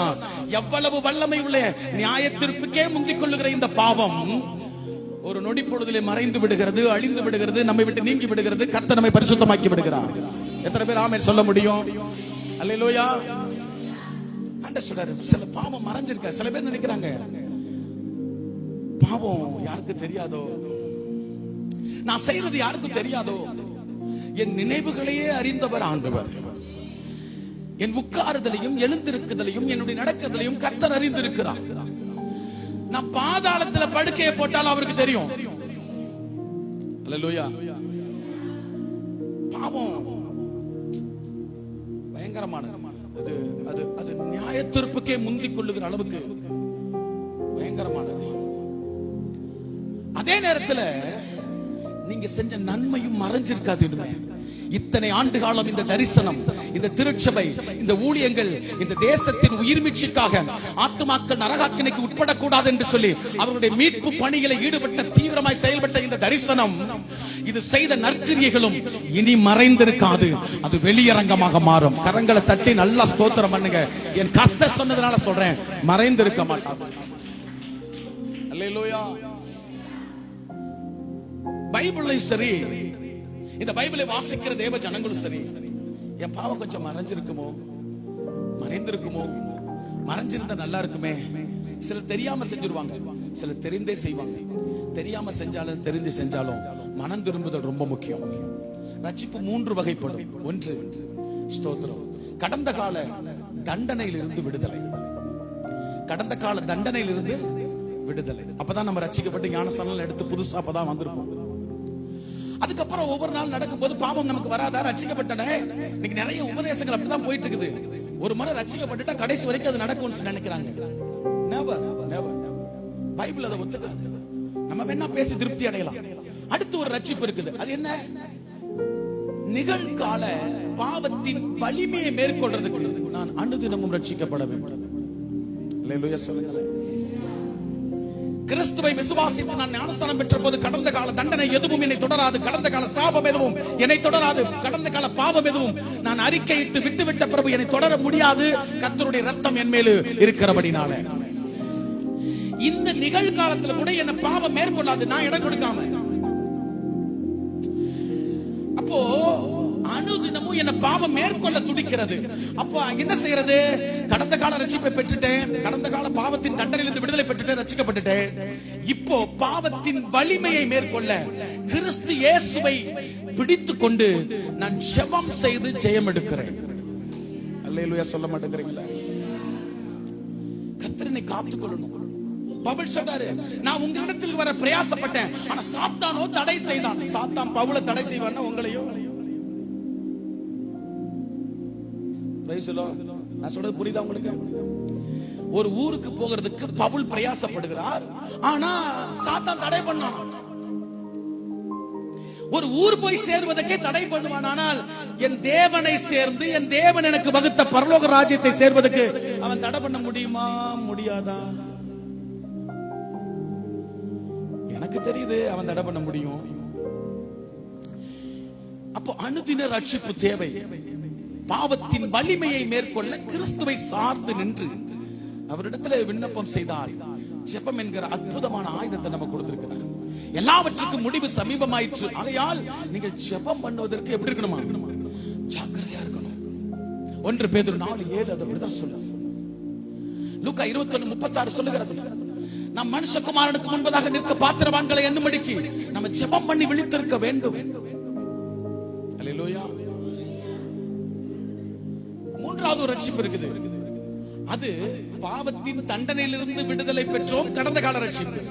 எவ்வளவு வல்லமை உள்ள நியாய தீர்ப்புக்கே முந்திக் கொள்ளுகிற இந்த பாவம் ஒரு நொடி பொழுதிலே மறைந்து விடுகிறது, அழிந்து விடுகிறது, நம்மை விட்டு நீங்கி விடுகிறது. கர்த்தர் நம்மை பரிசுத்தமாக்கி விடுகிறார். எத்தனை பேர் ஆமென் சொல்ல முடியும்? அல்லேலூயா. ஆண்டவர் சொல்றாரு, சில பாவம் மறைஞ்சிருக்க. சில பேர் நினைக்கிறாங்க பாவம் யாருக்கு தெரியாதோ, நான் செய்யறது யாருக்கும் தெரியாதோ. என் நினைவுகளையே அறிந்தவர் ஆண்டவர். என் உட்காருதலையும் எழுந்திருக்குதலையும் என்னுடைய நடக்குதலையும் கர்த்தர் அறிந்திருக்கிறார். நான் பாதாளத்துல படுக்கையை போட்டாலும் அவருக்கு தெரியும். அல்லேலூயா. பாவம் பயங்கரமானது. அது நியாய தீர்ப்புக்கே முந்திக் கொள்ளுகிற அளவுக்கு பயங்கரமானது. அதே நேரத்தில் நீங்க செஞ்ச நன்மையும் மறைஞ்சிருக்காது. இத்தனை ஆண்டு காலம் இந்த தரிசனம், இந்த திருச்சபை, இந்த ஊழியங்கள், இந்த தேசத்தின் உயிர் மீட்சிக்காக ஆத்துமாக்கள் நரகாக்கினைக்கு உட்படக்கூடாது என்று சொல்லி அவர்களுடைய மீட்பு பணிகளை ஈடுபட்ட தீவிரமாய் செயல்பட்ட இந்த தரிசனம், இது செய்த நற்கிரியைகளும் இனி மறைந்திருக்காது. அது வெளியரங்கமாக மாறும். கரங்களை தட்டி நல்லா ஸ்தோத்திரம் பண்ணுங்க. என் கர்த்தர் சொன்னதுனால சொல்றேன், மறைந்திருக்க மாட்டாது. அல்லேலூயா. பைபிளை சரி, இந்த பைபிளை வாசிக்கிற தேவ ஜனங்களும் சரி, என் பாவம் கொஞ்சம் மறைஞ்சிருக்குமோ, மறைந்திருக்குமோ, மறைஞ்சிருந்தா நல்லா இருக்குமே. சிலர் தெரியாம செஞ்சிருவாங்க, சிலர் தெரிந்தே செய்வாங்க. தெரியாம செஞ்சாலும் தெரிஞ்சு செஞ்சாலும் மனம் திரும்புதல் ரொம்ப முக்கியம். ரட்சிப்பு 3 வகைப்படும். 1, ஸ்தோத்திரம், கடந்த கால தண்டனையிலிருந்து விடுதலை. கடந்த கால தண்டனையிலிருந்து விடுதலை. அப்பதான் நம்ம ரட்சிக்கப்பட்டு ஞானஸ்நானம் எடுத்து புதுசா அப்பதான் வந்திருப்போம். அதுக்கப்புறம் ஒவ்வொரு நாள் நடக்கும்போது பாவம் நமக்கு வராதா? ரட்சிக்கப்பட்டனே. இன்னைக்கு நிறைய உபதேசங்கள் அப்படிதான் போயிட்டு இருக்குது. ஒரு முறை ரட்சிக்கப்பட்டுட்டா கடைசி வரைக்கும் அது நடக்கும்னு நினைக்கிறாங்க. Never, never. பைபிள் அதை ஒத்துக்காது. நம்ம வேணா பேசி திருப்தி அடையலாம். அடுத்து ஒரு ரட்சிப்பு இருக்குது. அது என்ன? நிகழ்கால பாவத்தின் வலிமையை மேற்கொள்றதுக்கு நான் அனுதினமும் ரட்சிக்கப்பட வேண்டும். அல்லேலூயா சொல்லுங்க. கிறிஸ்துவை விசுவாசித்து நான் ஞானஸ்நானம் பெற்ற போது கடந்த கால தண்டனை எதுவும் என்னை தொடராது, கடந்த கால சாபம் எதுவும் என்னை தொடராது, கடந்த கால பாவம் எதுவும் நான் அறிக்கையிட்டு விட்டுவிட்ட பிரபு என்னை தொடர முடியாது. கர்த்தருடைய ரத்தம் என் மேல் இருக்கிறபடினால இந்த நிகழ்காலத்துல கூட என்ன பாவம் மேற்கொள்ளாது, நான் இடம் கொடுக்காம. அப்போ அனுதினமும் என்ன பாவம் மேற்கொள்ள துடிக்கிறது. அப்போ என்ன செய்யறது? கடந்த கால ரட்சிப்பை பெற்றுட்டேன், கடந்த கால பாவத்தின் தண்டனையிலிருந்து விடுதலை பெற்றுட்டேன், ரட்சிக்கப்பட்டுட்டேன். இப்போ பாவத்தின் வலிமையை மேற்கொள்ள கிறிஸ்து இயேசுவை பிடித்துக் கொண்டு நான் ஜெபம் செய்து ஜெயம் எடுக்கிறேன். அல்லேலூயா சொல்ல மாட்டேங்கிறீங்களா? கர்த்தரை காத்துக் கொள்ளணும். பவுல் சொல்றாரு, நான் உங்களிடத்தில் வர பிரயாசப்பட்டேன், ஆனா சாத்தானோ தடை செய்தான். சாத்தான் பவுலை தடை செய்வான்னா உங்களையும். நான் சொல்றது புரியுதா உங்களுக்கு? ஒரு ஊருக்கு போகிறதுக்கு பவுல் பிரயாசப்படுகிறார், ஆனா சாத்தான் தடை பண்ணான். ஒரு ஊர் போய் சேர்வதற்கே தடை பண்ணுவான். ஆனால் என் தேவனை சேர்ந்து என் தேவன் எனக்கு வகுத்த பரலோக ராஜ்யத்தை சேர்வதற்கு அவன் தடை பண்ண முடியுமா? முடியாதா? எனக்கு தெரியுது அவன் தடை பண்ண முடியும். அப்போ அனுதின ரட்சிப்பு தேவை. பாவத்தின் வலிமையை மேற்கொள்ள கிறிஸ்துவை சார்ந்து நின்று அவரிடத்தில் விண்ணப்பம் செய்தார். ஜெபம் என்கிற அற்புதமான ஆயுதத்தை நமக்கு கொடுத்திருக்கிறார். எல்லாவற்றுக்கும் முடிவு சமீபமாயிற்று. ஆகையால் நீங்கள் ஜெபம் பண்ணுவதற்கு எப்படி இருக்கணுமா? ஜாக்கிரதையா இருக்கணும். 1 பேதுரு 4:7 அது அப்படிதான் சொல்லுது. லூக்கா 21:36 சொல்லுகிறது, நம் மனுஷகுமாரனுக்கு முன்பதாக நிற்க பாத்திரவான்களை எண்ணும்படிக்கு நம்ம ஜெபம் பண்ணி விழித்திருக்க வேண்டும். அல்லேலூயா. மூன்றாவது ஒரு ரட்சிப்பு இருக்குது. அது பாவத்தின் தண்டனையிலிருந்து விடுதலை பெற்றோம், கடந்த கால ரட்சிப்பு.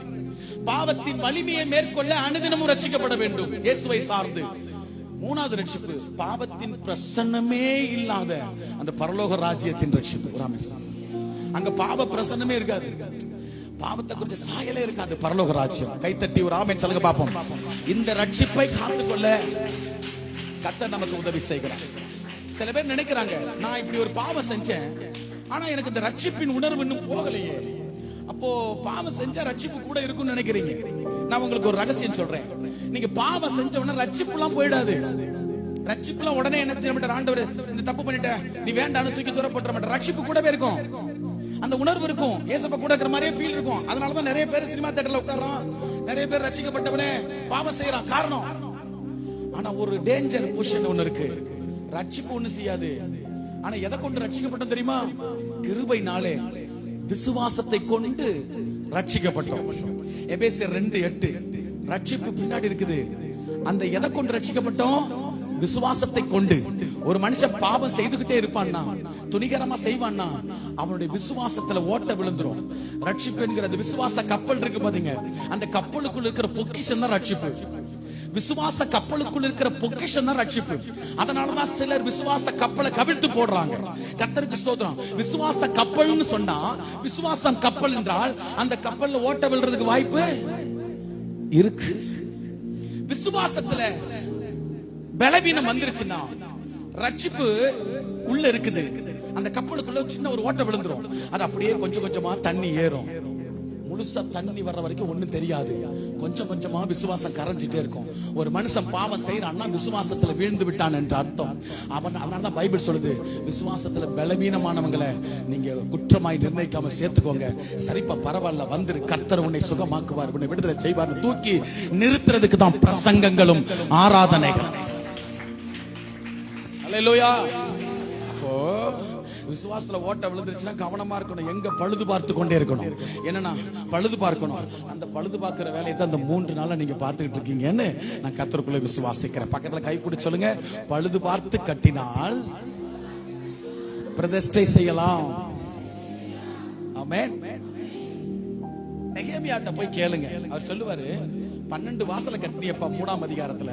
பாவத்தின் வலிமையை மேற்கொள்ள அனுதினமும் ரட்சிக்கப்பட வேண்டும், இயேசுவை சார்ந்து. மூணாவது ரட்சிப்பு பாவத்தின் பிரசன்னமே இல்லாத அந்த பரலோக ராஜ்யத்தின் ரட்சிப்பு. அங்க பாவ பிரசன்னமே இருக்காது, பாவத்தை குறித்து சாயலே இருக்காது. பரலோக ராஜ்யம். கைத்தட்டி ஒரு ஆமென் சொல்லுங்க பாப்போம். இந்த ரட்சிப்பை காத்துக்கொள்ள கர்த்தர் நமக்கு உதவி செய்கிறார். சில பேர் நினைக்கிறாங்க, நான் இப்படி ஒரு பாவம் செஞ்சேன், ஆனா எனக்கு இந்த ரட்சிப்பின் உணர்வு இன்னும் போகலையே. அப்போ பாவம் செஞ்சா ரட்சிப்பு கூட இருக்கும்னு நினைக்கிறீங்க. நான் உங்களுக்கு ஒரு ரகசியம் சொல்றேன். நீங்க பாவம் செஞ்ச உடனே ரட்சிப்புலாம் போயிடாது. ரட்சிப்புலாம் உடனே என்ன செய்ய மாட்டார் ஆண்டவர், இந்த தப்பு பண்ணிட்ட நீ வேண்டாம்னு தூக்கி தூர போட்டுற மாட்டார். ரட்சிப்பு கூடவே இருக்கும், அந்த உணர்வு இருக்கும், ஏசப்பா கூட இருக்கிற மாதிரியே ஃபீல் இருக்கும். அதனாலதான் நிறைய பேர் சினிமா தியேட்டர்ல உட்கார்றான், நிறைய பேர் ரட்சிக்கப்பட்டவனே பாவம் செய்யறான். காரணம், ஆனா ஒரு டேஞ்சர் பொசிஷன் ஒண்ணு இருக்கு. ரட்சிப்பு ஒண்ணு செய்யாது. ஆனா எதை கொண்டு ரட்சிக்கப்பட்டோம் தெரியுமா? கிருபையினாலே விசுவாசத்தை கொண்டு ரட்சிக்கப்பட்டோம். எபேசியர் 2:8 ரட்சிப்பு பின்னாடி இருக்குது. அந்த எதை கொண்டு ரட்சிக்கப்பட்டோம்? விசுவாசத்தை கொண்டு. ஒரு மனுஷன் பாவம் செய்துகிட்டே இருப்பான்னா, துணிகரமா செய்வான்னா, அவனுடைய விசுவாசத்துல ஓட்ட விழுந்துரும். ரட்சிப்பு என்கிற விசுவாச கப்பல் இருக்கு பாத்தீங்க, அந்த கப்பலுக்குள்ள இருக்கிற பொக்கிஷம் தான் ரட்சிப்பு. விசுவாச கப்பலுக்குள் இருக்கிற பொக்கிஷம் தான் ரட்சிப்பு. அதனாலதான் சிலர் விசுவாச கப்பலை கவிழ்த்து போடுறாங்க. கர்த்தருக்கு ஸ்தோத்திரம். விசுவாச கப்பல்னு சொன்னா, விசுவாசம் கப்பல் என்றால் அந்த கப்பல்ல ஓட்ட விழுறதுக்கு வாய்ப்பு இருக்கு. விசுவாசத்துல பலவீனம் வந்துருச்சுன்னா ரட்சிப்பு உள்ள இருக்குது, அந்த கப்பலுக்குள்ள சின்ன ஒரு ஓட்ட விழுந்துரும். அது அப்படியே கொஞ்சம் கொஞ்சமா தண்ணி ஏறும். முழுசா தண்ணி வர்ற வரைக்கும் ஒண்ணும் தெரியாது. கொஞ்சம் கொஞ்சமா விசுவாசம் கரைஞ்சிட்டே இருக்கும். ஒரு மனுஷன் பாவம் செய்யறான்னா விசுவாசத்துல வீழ்ந்து விட்டான் என்று அர்த்தம். அதனாலதான் பைபிள் சொல்லுது, விசுவாசத்துல பலவீனமானவங்களை நீங்க குற்றமாய் நிர்ணயிக்காம சேர்த்துக்கோங்க. சரிப்பா பரவாயில்ல, வந்துரு, கர்த்தர் உன்னை சுகமாக்குவார், உன்னை விடுதலை செய்வார். தூக்கி நிறுத்துறதுக்கு தான் பிரசங்கங்களும் ஆராதனைகள். அல்லேலூயா. அப்போ விசுவாசத்துல ஓட்ட விழுந்துருச்சுன்னா கவனமா இருக்கணும். எங்க பழுது பார்த்து கொண்டே இருக்கணும். என்னன்னா பழுது பார்க்கணும். அந்த பழுது பார்க்கிற வேலையை தான் அந்த 3 நாளா நீங்க பார்த்துக்கிட்டு இருக்கீங்கன்னு நான் கர்த்தருக்குள்ள விசுவாசிக்கிறேன். பக்கத்துல கை பிடிச்சு சொல்லுங்க, பழுது பார்த்து கட்டினால் பிரதிஷ்டை செய்யலாம். ஆமென். நெகேமியாட்ட போய் கேளுங்க, அவர் சொல்லுவாரு, 12 வாசலை கட்டினியப்பா 3ஆம் அதிகாரத்துல.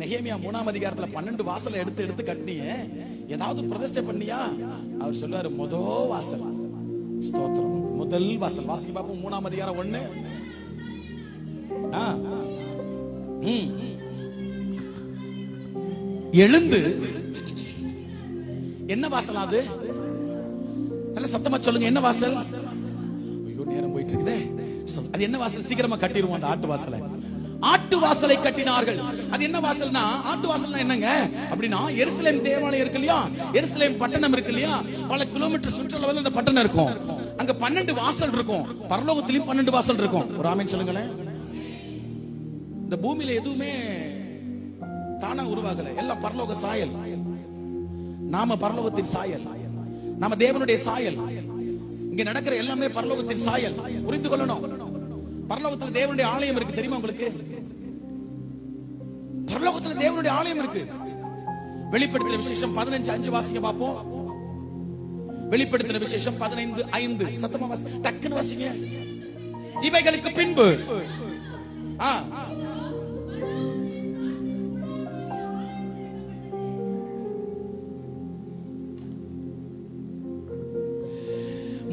நெகேமியா 3ஆம் அதிகாரத்துல 12 வாசலை எடுத்து எடுத்து கட்டினிய, ஏதாவது பிரதிஷ்டை பண்ணியா? அவர் சொல்லுவாரு, முதல் வாசல். ஸ்தோத்திரம். முதல் வாசல் வாசிக்க பாப்போம். 3ஆம் அதிகாரம் 1. எழுந்து என்ன வாசல் அது? நல்ல சத்தமா சொல்லுங்க, என்ன வாசல்? ஐயோ நேரம் போயிட்டு இருக்குதே. அது என்ன வாசல்? சீக்கிரமா கட்டிடுவோம் அந்த ஆட்டு வாசலை. ஆட்டு வாசலை கட்டினார்கள். அது என்ன வாசல்னா, ஆட்டு வாசல்னா என்னங்க அப்படின்னா, எருசலேம் தேவாலயம் இருக்கு இல்லையா, எருசலேம் பட்டணம் இருக்கு இல்லையா, பல கிலோமீட்டர் சுற்றளவில் அந்த பட்டணம் இருக்கும். அங்க 12 வாசல் இருக்கும். பரலோகத்திலும் 12 வாசல் இருக்கும். ஒரு ஆமென் சொல்லுங்களேன். இந்த பூமியில எதுவுமே தானா உருவாகல, எல்லாம் பரலோக சாயல். நாம பரலோகத்தின் சாயல், நாம தேவனுடைய சாயல். இங்க நடக்கிற எல்லாமே பரலோகத்தின் சாயல். புரிந்து கொள்ளணும். பரலோகத்துல தேவனுடைய ஆலயம் இருக்கு, தெரியுமா உங்களுக்கு? பரலோகத்துல தேவனுடைய ஆலயம் இருக்கு. வெளிப்படுத்தின விசேஷம் 15:5 வாசிங்க பாப்போம். வெளிப்படுத்தின விசேஷம் 15:5 சத்தமா வாசி, டக்குன்னு வாசிங்க. இவைகளுக்கு பின்பு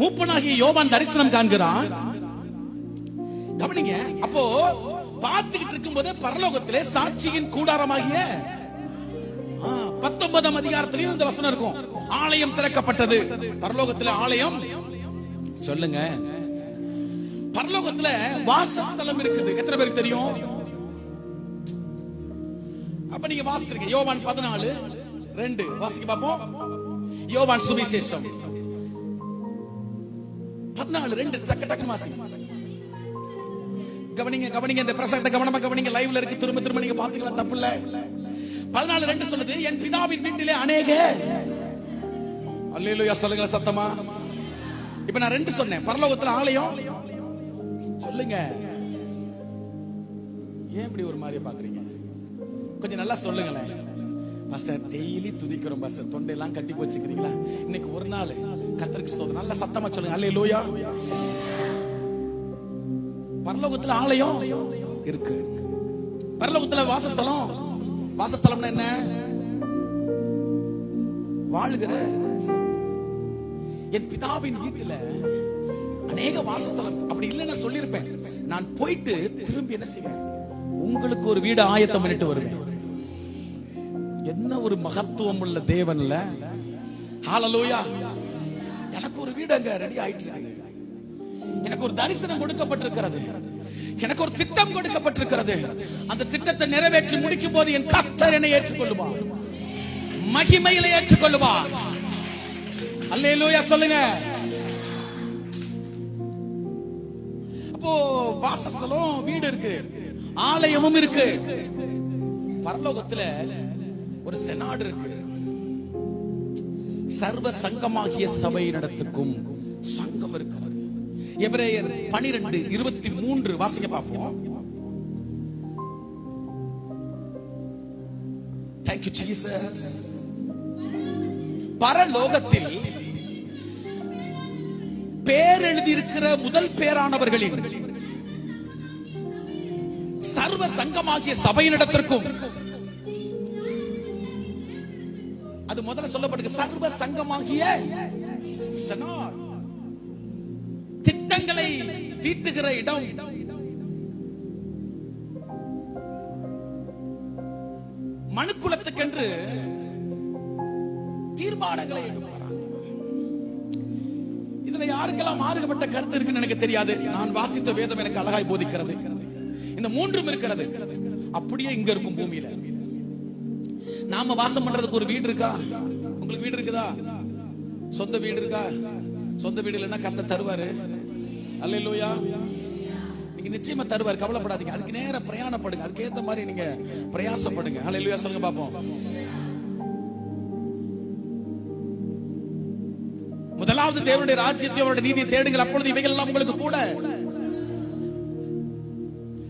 மூப்பனாகிய யோவான் தரிசனம் காண்கிறான். கவனிங்க. அப்போ பார்த்துக்கிட்டு இருக்கும் போது பரலோகத்திலே சாட்சியின் கூடாரமாகிய 19ஆம் அதிகாரத்திலையும் இந்த வசனம் இருக்கும். ஆலயம் திறக்கப்பட்டது. பரலோகத்துல ஆலயம் சொல்லுங்க. பரலோகத்துல வாசஸ்தலம் இருக்குது. எத்தனை பேருக்கு தெரியும்? அப்ப நீங்க வாசிச்சிருக்கீங்க. யோவான் 14:2 வாசிக்க பாப்போம். யோவான் சுவிசேஷம் 14:2 டக்கு வாசி. கவனிங்க, கவனிங்க. இந்த பிரசங்கத்தை கவனமா கவனிங்க. லைவ்ல இருக்கு, திரும்ப திரும்ப நீங்க பாத்துக்கலாம், தப்பு இல்ல. 14:2 சொல்லுது, என் பிதாவின் வீட்டிலே அநேக, அல்லேலூயா சொல்லுங்க சத்தமா. இப்ப நான் 2 சொன்னேன். பரலோகத்துல ஆலயம் சொல்லுங்க. ஏன் இப்படி ஒரு மாதிரி பாக்குறீங்க? கொஞ்சம் நல்லா சொல்லுங்களேன். பாஸ்டர் டெய்லி துதிக்கிறோம் பாஸ்டர், தொண்டையெல்லாம் கட்டி போச்சுக்கிறீங்களா? இன்னைக்கு ஒரு நாள் கர்த்தருக்கு ஸ்தோத்திரம். நல்லா சத்தமா சொல்லுங்க, அல்லேலூயா. பரலோகத்துல ஆலயம் இருக்கு. பரலோகத்துல வாசஸ்தலம். வாசஸ்தலம்னா என்ன? வாழுகிற. என் பிதாவின் வீட்டுல அநேக வாசஸ்தலம். அப்படி இல்லைன்னு சொல்லியிருப்பேன். நான் போயிட்டு திரும்பி என்ன செய்வேன்? உங்களுக்கு ஒரு வீடு ஆயத்தம் பண்ணிட்டு வருவேன். என்ன ஒரு மகத்துவம் உள்ள தேவன்ல. ஹalleluya. எனக்கு ஒரு வீடு அங்க ரெடி ஆயிட்டு இருக்கு. எனக்கு ஒரு தரிசனம் கொடுக்கப்பட்டிருக்கிறது. எனக்கு ஒரு திட்டம் கொடுக்கப்பட்டிருக்கிறது. அந்த திட்டத்தை நிறைவேற்றி முடிக்கும் போது என் கர்த்தர் என்னை ஏற்றுக்கொள்ளுவார், மகிமையிலே ஏற்றுக்கொள்ளுவார். அல்லேலூயா சொல்லுங்க. அப்போ வாசஸ்தலம், வீடு இருக்கு, ஆலயமும் இருக்கு. பரலோகத்துல ஒரு செனாடு இருக்கு. சர்வ சங்கமாகிய சபை நடத்துக்கும் சங்கம் இருக்கிறது. எபிரேயர் 12:23 வாசிக்க பார்ப்போம். Thank you Jesus. பரலோகத்தில் பேர் எழுதியிருக்கிற முதல் பேரானவர்களின் சர்வ சங்கமாகிய சபையினிடத்திற்கும், அது முதல்ல சொல்லப்படுது, சர்வ சங்கமாகிய திட்டங்களை தீட்டுகிற இடம். மனுக்குலத்துக்கென்று தீர்மானங்களை எடுக்கிறார். இதுல யாருக்கெல்லாம் மாறுபட்ட கருத்து இருக்குன்னு எனக்கு தெரியாது. நான் வாசித்த வேதம் எனக்கு அழகாய் போதிக்கிறது. இந்த மூன்றும் இருக்கிறது. அப்படியே இங்க இருக்கும் பூமியில. நாம வாசம் பண்றதுக்கு ஒரு வீடு இருக்கா? உங்களுக்கு வீடு இருக்குதா? சொந்த வீடு இருக்கா? சொந்த வீடு இல்லைன்னா கர்த்தர் தருவாரு. அல்லேலூயா. நீங்க நிச்சயமா தருவார், கவலைப்படாதீங்க. அதுக்கு நேர பிரயாணப்படுங்க, அதுக்கு ஏத்த மாதிரி நீங்க பிரயாசப்படுங்க. அல்லேலூயா சொல்லுங்க பாப்போம். முதலாவது தேவனுடைய ராஜ்யத்தை, அவருடைய நீதியை தேடுங்கள், அப்பொழுது இவைகள் எல்லாம் உங்களுக்கு கூட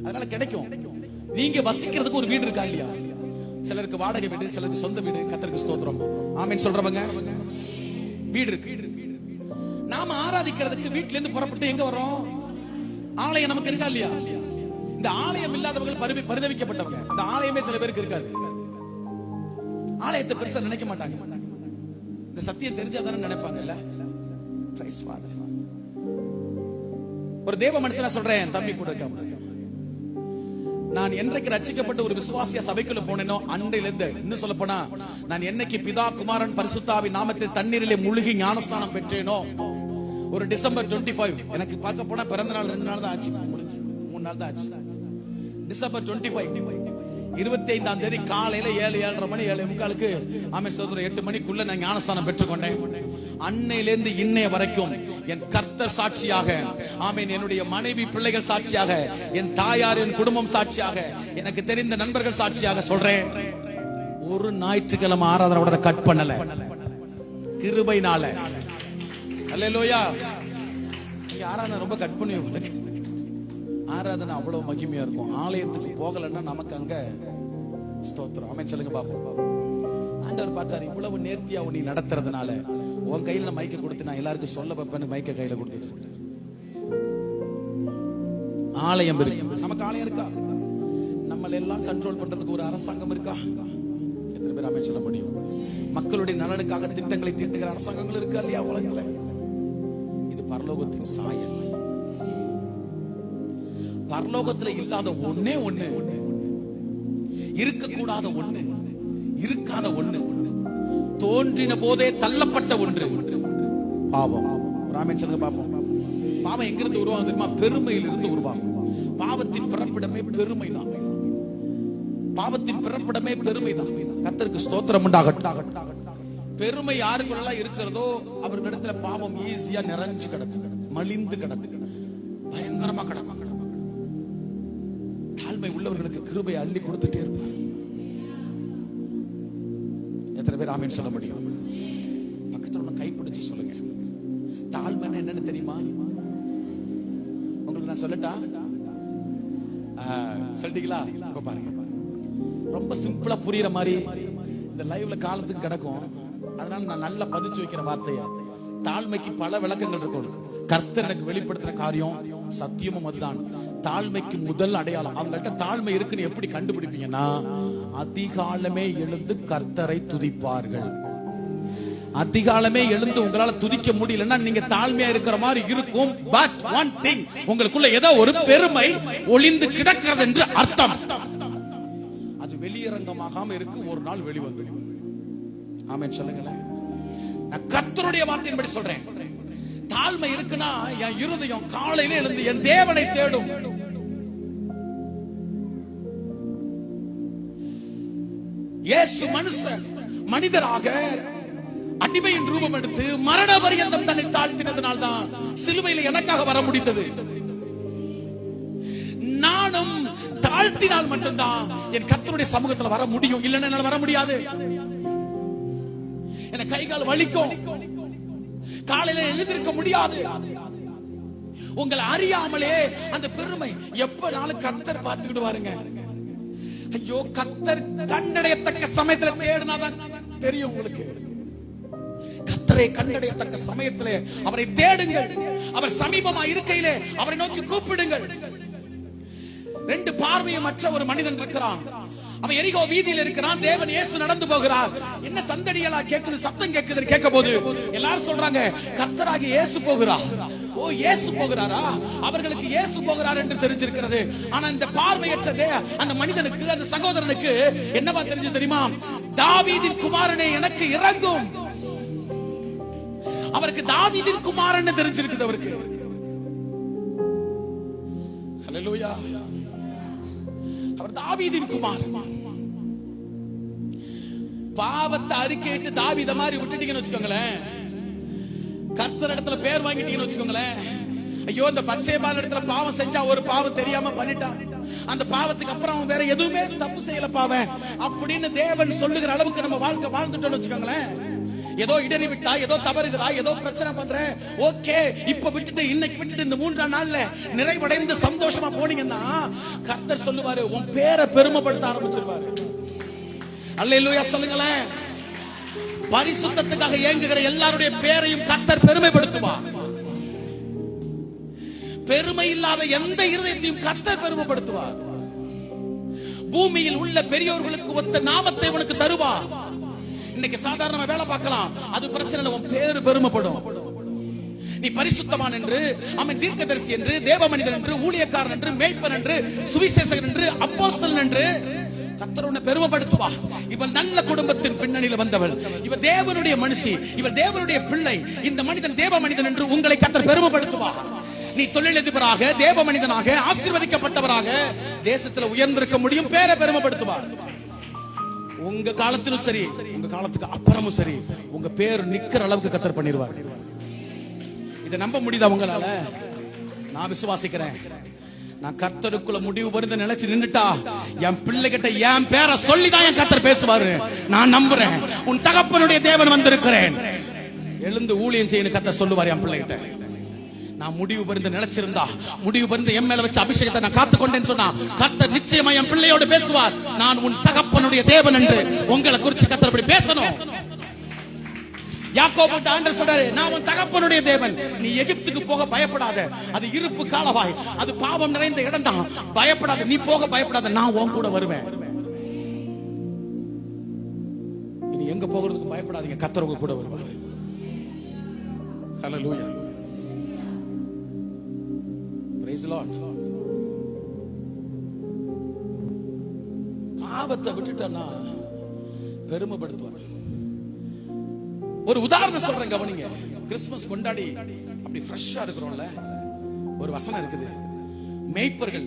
அதனால கிடைக்கும். நீங்க வசிக்கிறதுக்கு ஒரு வீடு இருக்கா இல்லையா? சிலருக்கு வாடகை வீடு, சிலருக்கு சொந்த வீடு. கர்த்தருக்கு ஸ்தோத்திரம். ஆமென் சொல்றவங்க வீடு இருக்கு. நாம ஆராதிக்கிறதுக்கு வீட்ல இருந்து புறப்பட்டு எங்க வரோம்? ஆலயம் நமக்கு இருக்கா இல்லையா? இந்த ஆலயம் இல்லாதவர்கள் பரிதவிக்கப்பட்டவங்க. இந்த ஆலயமே சில பேருக்கு இருக்காது. ஆலயத்தை பெருசா நினைக்க மாட்டாங்க. இந்த சத்தியம் தெரிஞ்சாதானே நினைப்பாங்கல்ல. Price father. ஒரு தேவ மனுஷனா சொல்றேன், தம்பி கூட இருக்காம, நான் என்றைக்கு ரட்சிக்கப்பட்ட ஒரு விசுவாசிய சபைக்குள்ள போனேனோ அன்றையிலிருந்து, இன்னும் சொல்ல போனா, நான் என்னைக்கு பிதா குமாரன் பரிசுத்தாவின் நாமத்தில் தண்ணீரிலே முழுகி ஞானஸ்தானம் பெற்றேனோ, ஒரு டிசம்பர் 25, எனக்கு பார்க்க போனா பிறந்த நாள் 2 நாள் தான் ஆச்சு, முடிஞ்சு 3 நாள் தான் ஆச்சு. டிசம்பர் 25 25ஆம் தேதி காலையில 7:30 மணி 7:45 ஆமென் சகோதரர் 8 மணிக்குள்ள நான் ஞானஸ்தானம் பெற்றுக்கொண்டேன். அன்னையிலிருந்து இன்னைய வரைக்கும் என் கர்த்தர் சாட்சியாக, ஆமென், என்னுடைய மனைவி பிள்ளைகள் சாட்சியாக, என் தாயார், என் குடும்பம் சாட்சியாக, எனக்கு தெரிந்த நண்பர்கள் சாட்சியாக சொல்றேன், ஒரு ஞாயிற்றுக்கிழமை ஆராதனை கூட கட் பண்ணல, கிருபைனால. அல்லேலூயா. ஆராதனை ரொம்ப கட் பண்ணி உங்களுக்கு ஆராதனை அவ்வளவு மகிமையா இருக்கும். ஆலயத்துக்கு போகலன்னா நமக்கு அங்க ஸ்தோத்திரம். ஆமென் சொல்லுங்க பாப்போம். ஆண்டவர் பார்த்தாரு, இவ்வளவு நேர்த்தியா நீ நடத்துறதுனால உன் கையில மைக்க கொடுத்து நான் எல்லாருக்கும் சொல்ல வைப்பேன்னு மைக்க கையில கொடுத்துட்டு இருக்கிறேன். ஆலயம் இருக்கு, நமக்கு ஆலயம் இருக்கா? நம்மள எல்லாம் கண்ட்ரோல் பண்றதுக்கு ஒரு அரசாங்கம் இருக்கா? எத்தனை பேர் ஆமென் சொல்ல முடியும்? மக்களுடைய நலனுக்காக திட்டங்களை தீட்டுகிற அரசாங்கங்கள் இருக்கா இல்லையா உலகத்துல? இது பரலோகத்தின் சாயல். பரலோகத்துல இல்லாத ஒண்ணே ஒண்ணு, இருக்கக்கூடாத ஒண்ணு, இருக்காத ஒண்ணு, தோன்றின போதே தள்ளப்பட்ட ஒன்று, பாவம். ஆமென் சொல்லுங்க பாப்போம். பாவம் எங்கிருந்து உருவாகும் தெரியுமா? பெருமையில் இருந்து உருவாகும். பாவத்தின் பிறப்பிடமே பெருமைதான். பாவத்தின் பிறப்பிடமே பெருமைதான். கர்த்தருக்கு ஸ்தோத்திரம் உண்டாகட்டும். பெருமை யாருக்குள்ளலாம் இருக்கிறதோ அவர்களிடத்துல பாவம் ஈஸியா நிறைஞ்சு கிடக்கு, மலிந்து கிடக்கு, பயங்கரமா கிடக்கும். தாழ்மை உள்ளவர்களுக்கு கிருபையை அள்ளி கொடுத்துட்டே இருப்பார். எத்தனை பேர் ஆமென் சொல்ல முடியும்? பக்கத்துல ஒண்ணு கைப்பிடிச்சு சொல்லுங்க, தாழ்மை என்னன்னு தெரியுமா? உங்களுக்கு நான் சொல்லட்டா? சொல்லிட்டீங்களா? இப்ப பாருங்க, ரொம்ப சிம்பிளா புரியுற மாதிரி இந்த லைவ்ல காலத்துக்கு கிடக்கும். அதனால நான் நல்லா பதிச்சு வைக்கிற வார்த்தைய, தாழ்மைக்கு பல விளக்கங்கள் இருக்கும். கர்த்தர் எனக்கு வெளிப்படுத்துற காரியம் சத்தியமும் அதுதான். தாழ்மைக்கு முதல் அடையாளம், அவங்கள்ட்ட தாழ்மை இருக்குன்னு எப்படி கண்டுபிடிப்பீங்கன்னா, அதிகாலமே எழுந்து கர்த்தரை துதிப்பார்கள். அதிகாலமே எழுந்து உங்களால துதிக்க முடியலன்னா நீங்க தாழ்மையா இருக்கிற மாதிரி இருக்கும். பட் ஒன் திங், உங்களுக்குள்ள ஏதோ ஒரு பெருமை ஒளிந்து கிடக்கிறது என்று அர்த்தம். அது வெளியரங்கமாகாம இருக்கு, ஒரு நாள் வெளிவந்து. ஆமென் சொல்லுங்களேன். நான் கர்த்தருடைய வார்த்தையின்படி சொல்றேன். தாழ்மை இருக்குன்னா என் இருதயம் காலையில எழுந்து என் தேவனை தேடும். இயேசு மனிதராக அடிமையின் ரூபம் எடுத்து மரண பரியந்தம் தன்னை தாழ்த்தினதனால் தான் சிலுவையில் எனக்காக வர முடிந்தது. நானும் தாழ்த்தினால் மட்டும்தான் என் கர்த்தருடைய சமூகத்தில் வர முடியும். இல்லைன்னா என்னால வர முடியாது. எனக்கு கை கால் வலிக்கும், காலையில எழுந்திருக்க முடியாது. உங்களை அறியாமலே அந்த பெருமை எப்பனாலும் கர்த்தர் பார்த்துக்கிட்டு வாருங்க. ஐயோ, கர்த்தர் கண்டடையத்தக்க சமயத்துல தேடினாதான் தெரியும் உங்களுக்கு. கர்த்தரை கண்டடையத்தக்க சமயத்திலே அவரை தேடுங்கள். அவர் சமீபமா இருக்கையிலே அவரை நோக்கி கூப்பிடுங்கள். ரெண்டு பார்வையமற்ற ஒரு மனிதன் இருக்கிறான். அவன் எரிகோ வீதியில் இருக்கிறான். தேவன் இயேசு நடந்து போகிறார். என்ன சந்தடிகளா கேக்குது, சத்தம் கேக்குது. கேட்க போது எல்லாரும் சொல்றாங்க, கர்த்தராகிய இயேசு போகிறார். ஓ, இயேசு போகிறாரா? அவர்களுக்கு இயேசு போகிறார் என்று தெரிஞ்சிருக்கிறது. ஆனா இந்த பார்வையற்ற அந்த மனிதனுக்கு, அந்த சகோதரனுக்கு என்னவா தெரிஞ்சு தெரியுமா? தாவீதின் குமாரனே எனக்கு இறங்கும். அவருக்கு தாவீதின் குமாரன் தெரிஞ்சிருக்குது. அவருக்கு ஹல்லேலூயா, அவர் தாவீதின் குமாரன். பாவத்தை அறிக்கையிட்டு தாவீத மாதிரி விட்டுட்டீங்கன்னு வச்சுக்கோங்களேன், கர்த்தர் இடத்துல பேர் வாங்கிட்டீங்கன்னு வச்சுக்கோங்களேன். ஐயோ, இந்த பத்சேபாள் இடத்துல பாவம் செஞ்சா, ஒரு பாவம் தெரியாம பண்ணிட்டான், அந்த பாவத்துக்கு அப்புறம் வேற எதுவுமே தப்பு செய்யல பாவம் அப்படின்னு தேவன் சொல்லுகிற அளவுக்கு நம்ம வாழ்க்கை வாழ்ந்துட்டோம்னு வச்சுக்கோங்களேன். ஏதோ இடறி விட்டா, ஏதோ தவறுகிறா, ஏதோ பிரச்சனை பண்ற, ஓகே, இப்ப விட்டுட்டு இன்னைக்கு விட்டுட்டு இந்த 3 நாள்ல நிறைவடைந்து சந்தோஷமா போனீங்கன்னா கர்த்தர் சொல்லுவாரு, உன் பேரை பெருமைப்படுத்த ஆரம்பிச்சிருவாரு. அல்லேலூயா சொல்லுங்களேன். பரிசுத்தத்துக்காக ஏங்குகிற எல்லாருடைய பேரையும் கர்த்தர் பெருமைப்படுத்துவார். பெருமை இல்லாத எந்த இருதயத்தையும் கர்த்தர் பெருமைப்படுத்துவார். பூமியில் உள்ள பெரியோர்களுக்கு ஒத்த நாமத்தை உனக்கு தருவார். இன்னைக்கு சாதாரணமா வேலை பார்க்கலாம், அது பிரச்சனை இல்லை. உன் பேரு பெருமைப்படும். நீ பரிசுத்தவான் என்று, அவன் தீர்க்கதரிசி என்று, தேவ மனிதன் என்று, ஊழியக்காரன் என்று, மேய்ப்பன் என்று, சுவிசேஷகன் என்று, அப்போஸ்தலன் என்று கர்த்தர் உன்னை பெருமைப்படுத்துவா. இவள் நல்ல குடும்பத்தின் பின்னணியில் வந்தவள், இவள் தேவனுடைய மனுஷி, இவள் தேவனுடைய பிள்ளை, இந்த மனிதன் தேவ மனிதன் என்று உங்களை கர்த்தர் பெருமைப்படுத்துவா. நீ தொழிலதிபராக, தேவ மனிதனாக, ஆசீர்வதிக்கப்பட்டவராக தேசத்தில் உயர்ந்திருக்க முடியும். பேரை பெருமைப்படுத்துவார். உங்க காலத்திலும் சரி, உங்க காலத்துக்கு அப்புறமும் சரி, உங்க பேர் நிக்கிற அளவுக்கு கர்த்தர் பண்ணிடுவார். இதை நம்ப முடியுதா உங்களால? நான் விசுவாசிக்கிறேன். நான் கர்த்தருக்குள்ள முடிவு பரிந்து நினைச்சு நின்னுட்டா என் பிள்ளைகிட்ட என் பேரை சொல்லிதான் என் கர்த்தர் பேசுவாரு. நான் நம்புறேன். உன் தகப்பனுடைய தேவன் வந்திருக்கிறேன், எழுந்து ஊழியம் செய்யணும் கர்த்தர் சொல்லுவார் என் பிள்ளைகிட்ட. நான் முடிவு பரிந்து நினைச்சிருந்தா, முடிவு பரிந்து என் மேல வச்ச அபிஷேகத்தை நான் காத்துக்கொண்டேன்னு சொன்னா கர்த்தர் நிச்சயமா என் பிள்ளையோடு பேசுவார். நான் உன் தகப்பனுடைய தேவன் என்று உங்களை குறிச்சு கர்த்தர் அப்படி பேசணும். யாக்கோபு ஆண்டவர் சொல்றாரு, நான் உன் தகப்பனுடைய தேவன், நீ எகிப்துக்கு போக பயப்படாத, அது இருப்பு காலவாய், அது பாவம் நிறைந்த இடம் தான், பயப்படாத, நீ போக பயப்படாத, நான் உன் கூட வருவேன். நீ எங்க போகிறதுக்கு பயப்படாதீங்க, கர்த்தர் உங்க கூட வருவார். ஹல்லேலூயா, பிரைஸ் தி லார்ட். பாவத்தை விட்டுட்டா பெருமைப்படுத்துவார். ஒரு உதாரணம் சொல்றேன் கவனிங்க. கிறிஸ்துமஸ் கொண்டாடி அப்படி ஃப்ரெஷ்ஷா இருக்கிறோம்ல, ஒரு வசனம் இருக்குது. மேய்ப்பர்கள்,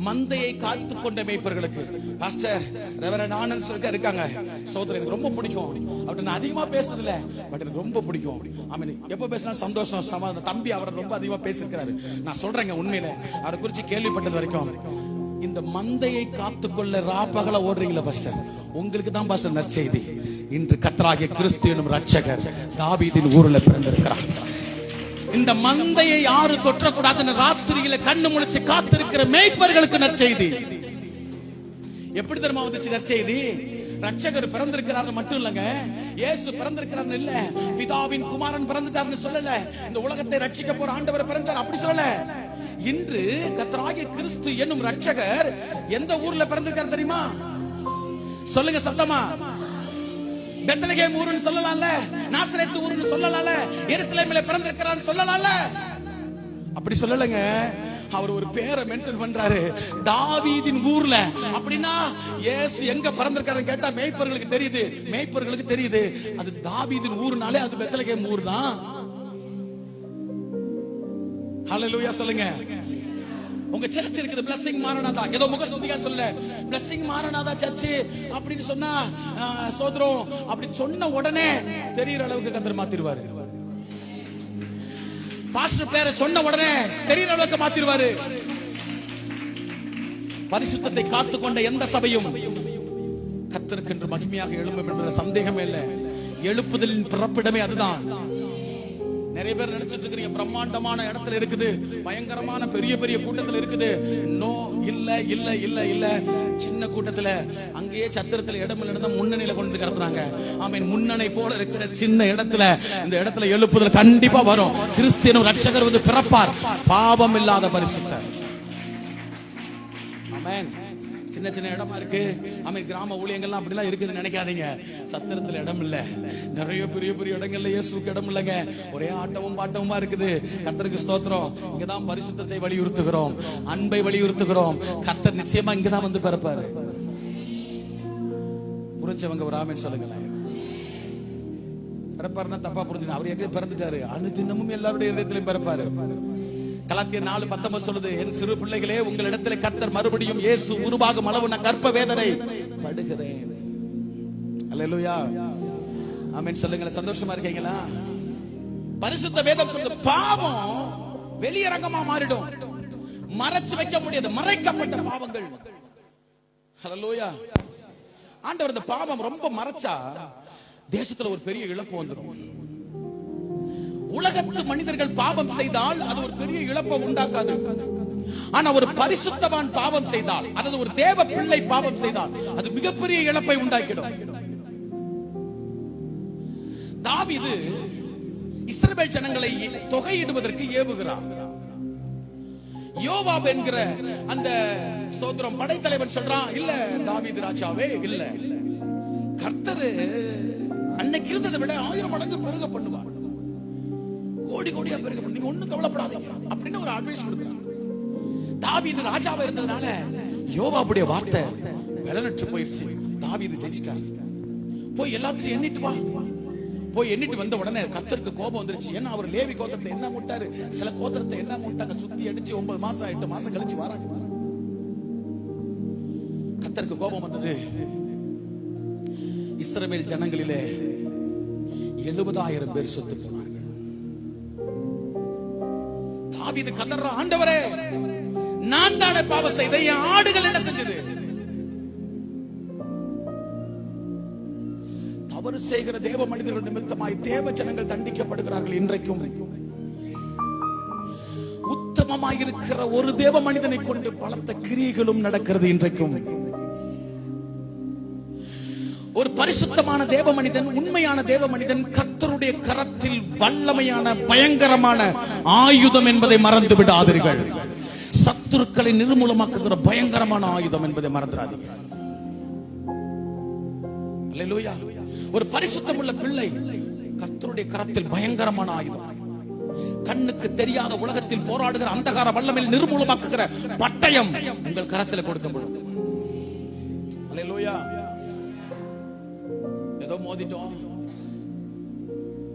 மந்தையை காத்து கொண்ட மேய்ப்பர்களுக்கு, பாஸ்டர் ரெவரண்ட் ஆனந்த் சொல்லிட்டு இருக்காங்க, சோதரன் எனக்கு ரொம்ப பிடிக்கும். அப்படி நான் அதிகமா பேசுறது இல்ல, பட் எனக்கு ரொம்ப பிடிக்கும். ஆமீன். எப்ப பேசினா சந்தோஷம், சமாதானம். தம்பி அவரை ரொம்ப அதிகமா பேசியிருக்கிறாரு. நான் சொல்றேங்க, உண்மையில அவரை குறிச்சு கேள்விப்பட்டது வரைக்கும், இந்த மந்தையை காத்துக்கொள்ள ராப்பகல ஓடுறீங்களா பாஸ்டர், உங்களுக்கு தான் பாஸ்டர் நற்செய்தி. இன்று கர்த்தராகிய கிறிஸ்து எனும் ரட்சகர் தாவீதின் ஊரில் பிறந்திருக்கிறார். இந்த மந்தையை யாரு தொற்றக்கூடாதுன்னு ராத்திரியில கண்ணு முழிச்சு காத்திருக்கிற மேய்ப்பர்களுக்கு நற்செய்தி. எப்படி தெரியுமா வந்துச்சு நற்செய்தி? ரட்சகர் பிறந்திருக்கிறார் மட்டும் இல்லங்க, இயேசு பிறந்திருக்கிறார் இல்ல, பிதாவின் குமாரன் பிறந்துட்டார்னு சொல்லல, இந்த உலகத்தை ரட்சிக்க போற ஆண்டவர் பிறந்தார் அப்படி சொல்லல. இன்று கர்த்தராகிய கிறிஸ்து என்னும் ரட்சகர் எந்த ஊர்ல பிறந்திருக்கார் தெரியுமா? சொல்லுங்க சத்தமா. பெத்லகேம் ஊருன்னு சொல்லலாம்ல, நாசரேத்து ஊருன்னு சொல்லலாம்ல, எருசலேமிலே பிறந்திருக்கிறான்னு சொல்லலாம்ல. அப்படி சொல்லலங்க, அவர் ஒரு பேரை மென்ஷன் பண்றாரு, தாவீதின் ஊர்ல. அப்படின்னா இயேசு எங்க பிறந்திருக்காருன்னு கேட்டா மேய்ப்பர்களுக்கு தெரியுது, மேய்ப்பர்களுக்கு தெரியுது அது தாவீதின் ஊர்னாலே அது பெத்லகேம் ஊர் தான். ஹல்லேலூயா சொல்லுங்க. உங்க சர்ச் இருக்குது பிளஸிங் மாரநாதா, ஏதோ முகஸ்துதியா சொல்ல பிளஸிங் மாரநாதா சர்ச் அப்படின்னு சொன்னா சோதரம் அப்படி சொன்ன உடனே தெரியற அளவுக்கு கர்த்தர் மாத்திடுவாரு. பாஸ்டர் பேரை சொன்ன உடனே தெரியற அளவுக்கு மாத்திடுவாரு. பரிசுத்தத்தை காத்துக்கொண்ட எந்த சபையும் கர்த்தருக்கு என்று மகிமையாக எழும்பும் என்பது சந்தேகமே இல்லை. எழுப்புதலின் பிறப்பிடமே அதுதான். நிறைய பேர் நினைச்சிட்டு இருக்கீங்க பிரம்மாண்டமான இடத்துல இருக்குது, பயங்கரமான பெரிய பெரிய கூட்டத்துல இருக்குது. நோ, இல்ல இல்ல இல்ல இல்ல. சின்ன கூட்டத்துல அங்கேயே சத்திரத்துல இடம் இல்லைன்னு முன்னணியில கொண்டு கடத்துறாங்க. ஆமீன். முன்னணி போல இருக்கிற சின்ன இடத்துல இந்த இடத்துல எழுப்புதல் கண்டிப்பா வரும். கிறிஸ்து ரட்சகர் வந்து பிறப்பார், பாவம் இல்லாத பரிசுத்தர். ஆமென். சின்ன சின்ன இடமா இருக்கு, ஆமென். கிராம ஊழியங்கள்லாம் அப்படிலாம் இருக்குதுன்னு நினைக்காதீங்க. சத்திரத்துல இடம் இல்ல, நிறைய பெரிய பெரிய இடங்கள்ல இயேசுக்கு இடம் இல்லைங்க. ஒரே ஆட்டமும் பாட்டமுமா இருக்குது. கர்த்தருக்கு ஸ்தோத்திரம். இங்கதான் பரிசுத்தத்தை வலியுறுத்துகிறோம், அன்பை வலியுறுத்துகிறோம். கர்த்தர் நிச்சயமா இங்கதான் வந்து பிறப்பாரு. புரிஞ்சவங்க ஒரு ஆமென் சொல்லுங்களேன். பிறப்பாருன்னா தப்பா புரிஞ்சுங்க, அவர் எங்கே பிறந்துட்டாரு, அனுதினமும் எல்லாருடைய இதயத்திலும் பிறப்பாரு. கலாத்தியர் 4:19 சொல்லுது, என் சிறு பிள்ளைகளே உங்களிடத்தில் கர்த்தர் மறுபடியும் இயேசு உருவாகும் அளவு நான் கற்ப வேதனை படுகிறேன். அல்லேலூயா, ஆமென் சொல்லுங்க. சந்தோஷமா இருக்கீங்களா? பரிசுத்த வேதம் சொல்லுது, பாவம் வெளியரங்கமா மாறிடும், மறைச்சு வைக்க முடியாது, மறைக்கப்பட்ட பாவங்கள். அல்லேலூயா. ஆண்டவர் இந்த பாவம் ரொம்ப மறைச்சா தேசத்துல ஒரு பெரிய இழப்பு வந்துடும். உலகத்து மனிதர்கள் பாவம் செய்தால் அது ஒரு பெரிய இழப்பை உண்டாக்காது. ஆனா ஒரு பரிசுத்தவான் பாவம் செய்தால், அதாவது ஒரு தேவ பிள்ளை பாவம் செய்தால் அது மிகப்பெரிய இழப்பை உண்டாக்கிடும். தாவீது இஸ்ரவேல் ஜனங்களை தொகையிடுவதற்கு ஏவுகிறார். யோவாப் என்கிற அந்த ஸ்தோத்திரம் படைத்தலைவன் சொல்றான், இல்ல தாவீது ராஜாவே, இல்ல, கர்த்தர் அன்னைக்கு இருந்ததை விட 1000 மடங்கு பெருக பண்ணுவார், கோடி கோடியா பெருக பண்ணு, நீங்க ஒண்ணும் கவலைப்படாதீங்க அப்படின்னு ஒரு அட்வைஸ் கொடுக்கிறார். தாவீது ராஜாவா இருந்ததுனால யோவாபுடைய வார்த்தை பலனற்று போயிருச்சு. தாவீது ஜெயிச்சிட்டார். போய் எல்லாத்தையும் எண்ணிட்டு வா. போய் எண்ணிட்டு வந்த உடனே கர்த்தருக்கு கோபம் வந்துருச்சு. ஏன்னா அவர் லேவி கோத்திரத்தை என்ன முட்டாரு, சில கோத்திரத்தை என்ன முட்டாங்க, சுத்தி அடிச்சு 9 மாசம் 8 மாசம் கழிச்சு வராங்க. கர்த்தருக்கு கோபம் வந்தது. இஸ்ரவேல் ஜனங்களிலே 70,000 பேர் செத்து போனார்கள். தாவீது கதற, ஆண்டவரே நான் தானே பாவம் செய்த, என் ஆடுகள் என்ன செஞ்சது? தவறு செய்கிற தேவ மனிதர்கள் நிமித்தமாய் தேவ ஜனங்கள் தண்டிக்கப்படுகிறார்கள். இன்றைக்கும் உத்தமமாய் இருக்கிற ஒரு தேவ மனிதனை கொண்டு பலத்த கிரியைகளும் நடக்கிறது. இன்றைக்கும் ஒரு பரிசுத்தமான தேவ மனிதன், உண்மையான தேவ மனிதன் கர்த்தருடைய கரத்தில் வல்லமையான பயங்கரமான ஆயுதம் என்பதை மறந்து விடாதீர்கள். சத்துருக்களை நிர்மூலமாக்குகிற பயங்கரமான ஆயுதம் என்பதை மறந்துடாதீங்க. அல்லேலூயா. ஒரு பரிசுத்தமுள்ள பிள்ளை கர்த்தருடைய கரத்தில் பயங்கரமான ஆயுதம். கண்ணுக்கு தெரியாத உலகத்தில் போராடுகிற அந்தகார வல்லமையில் நிர்மூலமாக்குகிற பட்டயம் உங்கள் கரத்தில் கொடுக்கப்படும். அல்லேலூயா. ஏதோ மோதிட்டோம்,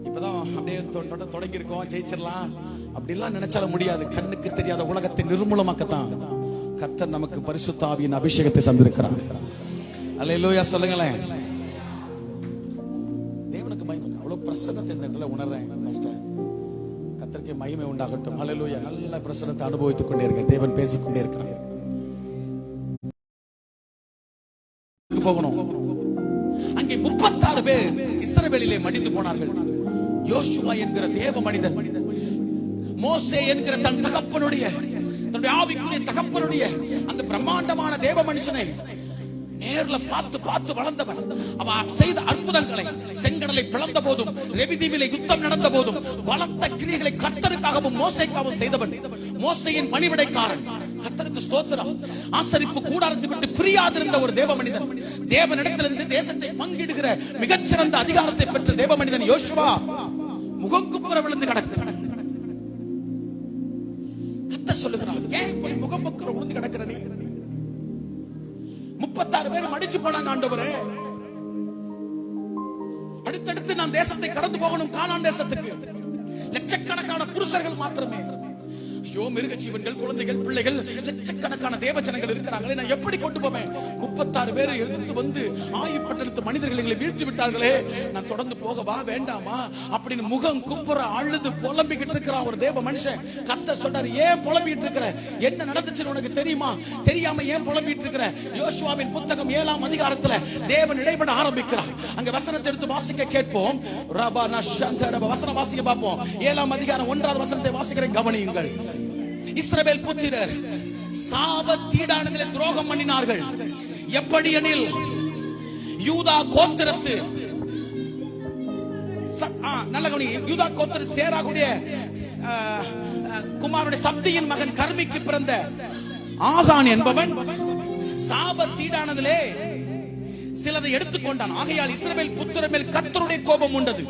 இப்பதான் அப்படியே தொடங்கி இருக்கோம், ஜெயிச்சிடலாம் அப்படிலாம் நினைச்சால முடியாது. கண்ணுக்கு தெரியாத உலகத்தை நிர்மூலமாக்கத்தான் கர்த்தர் நமக்கு பரிசுத்த ஆவியின் அபிஷேகத்தை தந்திருக்கிறார். அல்லேலூயா சொல்லுங்களேன். தேவனுக்கு மகிமை. அவ்வளவு பிரசன்னத்தை இந்த இடத்துல உணர்றேன். கர்த்தருக்கு மகிமை உண்டாகட்டும். அல்லேலூயா. நல்ல பிரசன்னத்தை அனுபவித்துக் கொண்டே இருக்க தேவன் பேசிக்கொண்டே இருக்கிறார். போகணும். அங்கே 36 பேர் இஸ்ரவேலிலே மடிந்து போனார்கள். யோசுவா என்கிற தேவ மனிதன், மோசே என்கிற தன் தகப்பனுடைய, தன்னுடைய ஆவிக்குரிய தகப்பனுடைய அந்த பிரம்மாண்டமான தேவ மனுஷனை நேர்ல பார்த்து பார்த்து வளர்ந்தவன். அவன் செய்த அற்புதங்களை, செங்கடலை பிளந்த போதும், ரெவிதீவிலே யுத்தம் நடந்த போதும் பலத்த கிரியைகளை கர்த்தருக்காகவும் மோசேக்காகவும் செய்தவன். மோசேயின் பணிவிடைக்காரன். கர்த்தருக்கு ஸ்தோத்திரம். ஆசரிப்பு கூடாரத்தை விட்டு பிரியாதிருந்த ஒரு தேவ மனிதன், தேவனிடத்திலிருந்து தேசத்தை பங்கிடுகிற மிகச்சிறந்த அதிகாரத்தை பெற்ற தேவ மனிதன் யோசுவா முகங்குப்புற விழுந்து கிடக்கிறான். கர்த்தர் சொல்லுகிறார், ஏன் இப்படி முகங்குப்புற விழுந்து கிடக்கிற நீ? 36 பேர் மடிச்சு போனாங்க. ஆண்டவரே, அடுத்தடுத்து நான் தேசத்தை கடந்து போகணும், கானான் தேசத்துக்கு. லட்சக்கணக்கான புருஷர்கள் மாத்திரமே. ஐயோ, மிருக ஜீவன்கள், குழந்தைகள், பிள்ளைகள், லட்சக்கணக்கான தேவ ஜனங்கள் இருக்கிறாங்களே, நான் எப்படி கொண்டு போவேன்? 36 பேரை எடுத்து வந்து ஆயுப்பட்டணத்து மனிதர்கள் எங்களை வீழ்த்தி விட்டார்களே, நான் தொடர்ந்து போகவா வேண்டாமா அப்படின்னு முகம் குப்புற அழுது புலம்பிக்கிட்டு இருக்கிறான் ஒரு தேவ மனுஷன். கர்த்தர் சொல்றாரு, ஏன் புலம்பிட்டு இருக்கிற? என்ன நடந்துச்சுன்னு உனக்கு தெரியுமா? தெரியாம ஏன் புலம்பிட்டு இருக்கிற? யோசுவாவின் புத்தகம் 7ஆம் அதிகாரத்துல தேவன் இடைபட ஆரம்பிக்கிறார். அங்க வசனத்தை எடுத்து வாசிக்க கேட்போம். வசனம் வாசிக்க பார்ப்போம். 7ஆம் அதிகாரம் 1வது வசனத்தை வாசிக்கிறேன், கவனியுங்கள். இஸ்ரவேல் புத்திரர் சாபத்தீடானதிலே துரோகம் பண்ணினார்கள். எப்படி எனில், யூதா கோத்திரத்து நல்ல கவனி, யூதா கோத்திர சேராகுடைய குமாரனுடைய சப்தியின் மகன் கர்மிக்கு பிறந்த ஆகான் என்பவன் சாபத்தீடானதிலே சிலதை எடுத்துக்கொண்டான். ஆகையால் இஸ்ரவேல் புத்திரர் மேல் கர்த்தருடைய கோபம் உண்டது.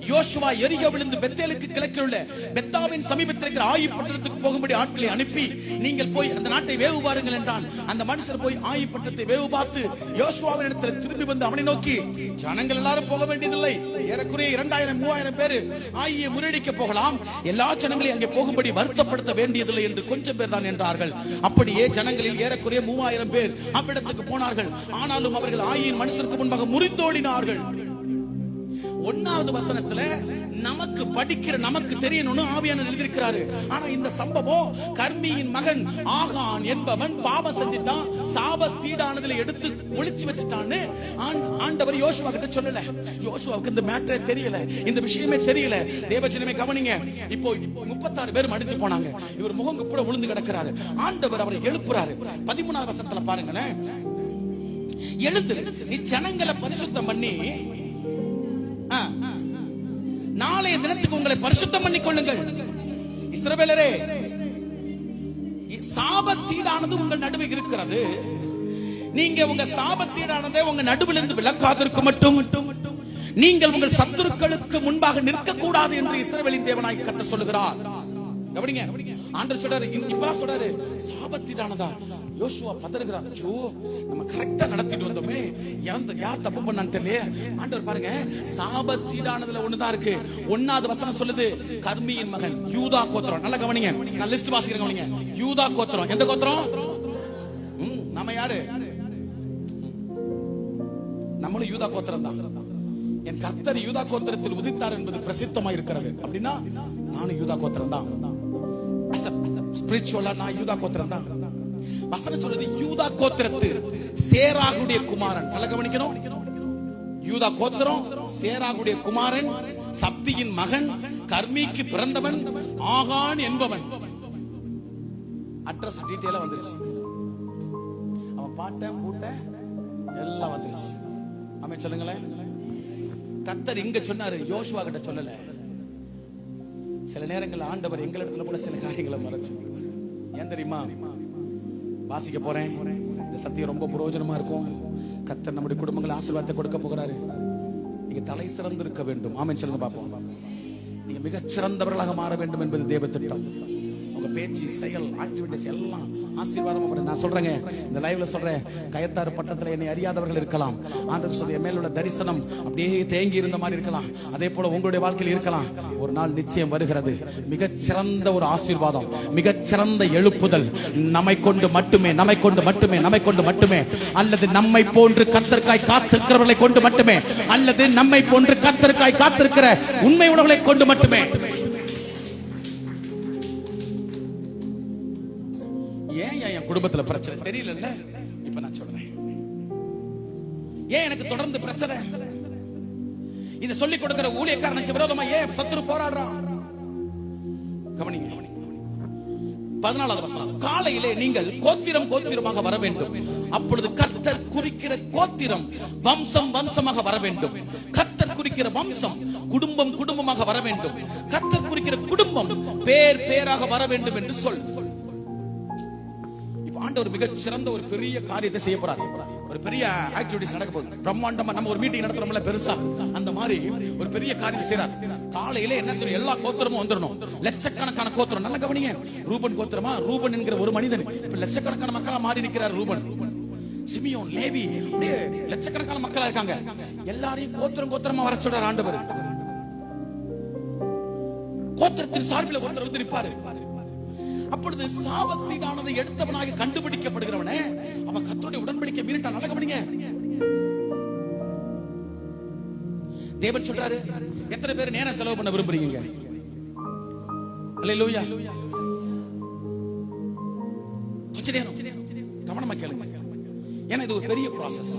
யோசுவா எரிகோவிலிருந்து பெத்தேலுக்கு கிழக்கில் உள்ள பெத்தாவின் சமீபத்தில் இருக்கிற ஆயி பட்டணத்துக்கு போகும்படி ஆட்களை அனுப்பி, நீங்கள் போய் அந்த நாட்டை வேவு பாருங்கள் என்றான். அந்த மனுஷர் போய் ஆயி பட்டணத்தை வேவு பார்த்து யோசுவாவின் இடத்தில் திரும்பி வந்து அவனை நோக்கி, ஜனங்கள் எல்லாரும் போக வேண்டியதில்லை, ஏறக்குறைய 2000-3000 பேர் ஆயியை முறியடிக்க போகலாம், எல்லா ஜனங்களையும் அங்கே போகும்படி வருத்தப்படுத்த வேண்டியதில்லை என்று கொஞ்சம் பேர் தான் என்றார்கள். அப்படியே ஜனங்களில் ஏறக்குறைய 3000 பேர் அவ்விடத்துக்கு போனார்கள். ஆனாலும் அவர்கள் ஆயின் மனுஷருக்கு முன்பாக முறிந்தோடினார்கள். 1வது வசனத்துல நமக்கு படிக்கிற, நமக்கு தெரியணும்னு ஆவியானவர் எழுதியிருக்கிறாரு. ஆனா இந்த சம்பவம், கர்மியின் மகன் ஆகான் என்பவன் பாவம் செஞ்சிட்டான், சாபத்தீடானதுல எடுத்து ஒளிச்சு வச்சுட்டான்னு ஆண்டவர் யோசுவா கிட்ட சொல்லல. யோசுவாவுக்கு இந்த மேட்டரே தெரியல, இந்த விஷயமே தெரியல. தேவஜனமே கவனிங்க. இப்போ 36 பேர் மடிஞ்சு போனாங்க. இவர் முகம் குப்புற விழுந்து கிடக்கிறாரு. ஆண்டவர் அவரை எழுப்புறாரு. 13வது வசனத்துல பாருங்களேன், எழுந்து நீ ஜனங்களை பரிசுத்தம் பண்ணி நாளைய தினத்துக்கு உங்களை பரிசுத்தம் பண்ணிக் கொள்ளுங்கள். இஸ்ரவேலரே, சாபத்தீடானது உங்கள் நடுவே இருக்கிறது. நீங்க உங்க சாபத்தீடானதை உங்க நடுவில் இருந்து விலக்காதிருக்க மட்டும் நீங்கள் உங்கள் சத்துருக்களுக்கு முன்பாக நிற்க கூடாது என்று இஸ்ரவேலின் தேவனாய் கர்த்தர் சொல்லுகிறார். கவனிங்க, ஆண்டவர் சொல்றாரு, இப்ப சொல்றாரு, சாபத்தீடானதா? யோசுவா பதறுகிறார். ஐயோ, நம்ம கரெக்டா நடத்திட்டு வந்தோமே, யார் தப்பு பண்ணான்னு தெரியல. ஆண்டவர் பாருங்க, சாபத்தீடானதுல ஒண்ணுதான் இருக்கு. 1வது வசனம் சொல்லுது, கர்மியின் மகன் யூதா கோத்திரம். நல்லா கவனிங்க, நான் லிஸ்ட் வாசிக்கிறேன், கவனிங்க. யூதா கோத்திரம். எந்த கோத்திரம்? நம்ம யாரு? நம்மளும் யூதா கோத்திரம் தான். என் கர்த்தர் யூதா கோத்திரத்தில் உதித்தார் என்பது பிரசித்தமா இருக்கிறது. அப்படின்னா நானும் யூதா கோத்திரம் தான். ஸ்பிரிச்சுவலா நான் யூதா கோத்திரம் தான். வசனம் சொல்றது யூதா கோத்திரத்து சேராகுடைய குமாரன். நல்லா கவனிக்கணும். யூதா கோத்திரம், சேராகுடைய குமாரன், சப்தியின் மகன், கர்மிக்கு பிறந்தவன், ஆகான் என்பவன். அட்ரஸ் டீடைலா வந்துருச்சு. அவன் பாட்ட பூட்ட எல்லாம் வந்துருச்சு. ஆமென் சொல்லுங்களேன். கர்த்தர் இங்க சொன்னாரு, யோசுவா கிட்ட சொல்லல. சில நேரங்கள் ஆண்டவர் எங்களிடத்துல கூட சில காரியங்களை மறைச்சு. ஏன் தெரியுமா? வாசிக்க போறேன். இந்த சத்தியம் ரொம்ப பிரயோஜனமா இருக்கும். கர்த்தர் நம்முடைய குடும்பங்கள் ஆசீர்வாதத்தை கொடுக்க போகிறாரு. நீங்க தலை சிறந்து இருக்க வேண்டும். ஆமென் சொல்லுங்க பாப்போம். நீங்க மிகச் சிறந்தவர்களாக மாற வேண்டும் என்பது தேவ திட்டம். உங்க பேச்சு, செயல், ஆக்டிவிட்டிஸ் எல்லாம் ஆசீர்வாதமா. நான் சொல்றேங்க, இந்த லைவ்ல சொல்றேன், கயத்தாறு பட்டத்துல என்னை அறியாதவர்கள் இருக்கலாம். ஆண்டவர் சொல்ற மேல் உள்ள தரிசனம் அப்படியே தேங்கி இருந்த மாதிரி இருக்கலாம். அதே போல உங்களுடைய வாழ்க்கையில் இருக்கலாம். ஒரு நாள் நிச்சயம் வருகிறது. மிகச் சிறந்த ஒரு ஆசீர்வாதம், மிகச் சிறந்த எழுப்புதல் நம்மை கொண்டு மட்டுமே, நம்மை கொண்டு மட்டுமே, நம்மை கொண்டு மட்டுமே, அல்லது நம்மை போன்று கர்த்தருக்காய் காத்திருக்கிறவர்களை கொண்டு மட்டுமே, அல்லது நம்மை போன்று கர்த்தருக்காய் காத்திருக்கிற உண்மை உணர்வுகளை கொண்டு மட்டுமே. ஏன் என் குடும்பத்துல பிரச்சனை தெரியல? இப்ப நான் சொல்றேன், ஏன் எனக்கு தொடர்ந்து பிரச்சனை? இத சொல்லிக் கொடுக்கிற ஊழியக்காரனுக்கு விரோதமா ஏன் சத்துரு போராடுறான்? கவனிங்க. 14வது வசனம். காலையிலே நீங்கள் கோத்திரம் கோத்திரமாக வர வேண்டும். அப்பொழுது கர்த்தர் குறிக்கிற கோத்திரம் வம்சம் வம்சமாக வர வேண்டும். கர்த்தர் குறிக்கிற வம்சம் குடும்பம் குடும்பமாக வர வேண்டும். கர்த்தர் குறிக்கிற குடும்பம் பேர் பேராக வர வேண்டும் என்று சொல். ஆண்டவர் மிக சிறந்த ஒரு பெரிய காரியத்தை செய்ய போறார். ஒரு பெரிய ஆக்டிவிட்டிஸ் நடக்க போகுது. பிரம்மாண்டமா நம்ம ஒரு மீட்டிங் நடத்துறோம்ல பெருசா, அந்த மாதிரி ஒரு பெரிய காரியத்தை செய்றார். காலையில என்ன சொல்ற, எல்லா கோத்திரமும் வந்துடணும். லட்சக்கணக்கான கோத்திரம். நல்லா கவனிங்க. ரூபன் கோத்திரமா? ரூபன் என்கிற ஒரு மனிதன் இப்ப லட்சக்கணக்கான மக்களா மாறி நிற்கிறார். ரூபன், சிமியோன், லேவி, அப்படியே லட்சக்கணக்கான மக்களா இருக்காங்க. எல்லாரையும் கோத்திரம் கோத்திரமா வர சொல்றார் ஆண்டவர். கோத்திரத்தின் சார்பில் ஒருத்தர் வந்து நிற்பாரு. அப்பொழுது சாபத்தினானதை எடுத்தவனாக கண்டுபிடிக்கப்படுகிறவனே அவன் கர்த்தருடைய உடன்படிக்கை மீறிட்டான். நல்ல கவனிங்க. தேவன் சொல்றாரு, எத்தனை பேர் நேரம் செலவு பண்ண விரும்புறீங்க? அல்லேலூயா. கொஞ்ச நேரம் கவனமா கேளுங்க. ஏன்னா இது ஒரு பெரிய ப்ராசஸ்.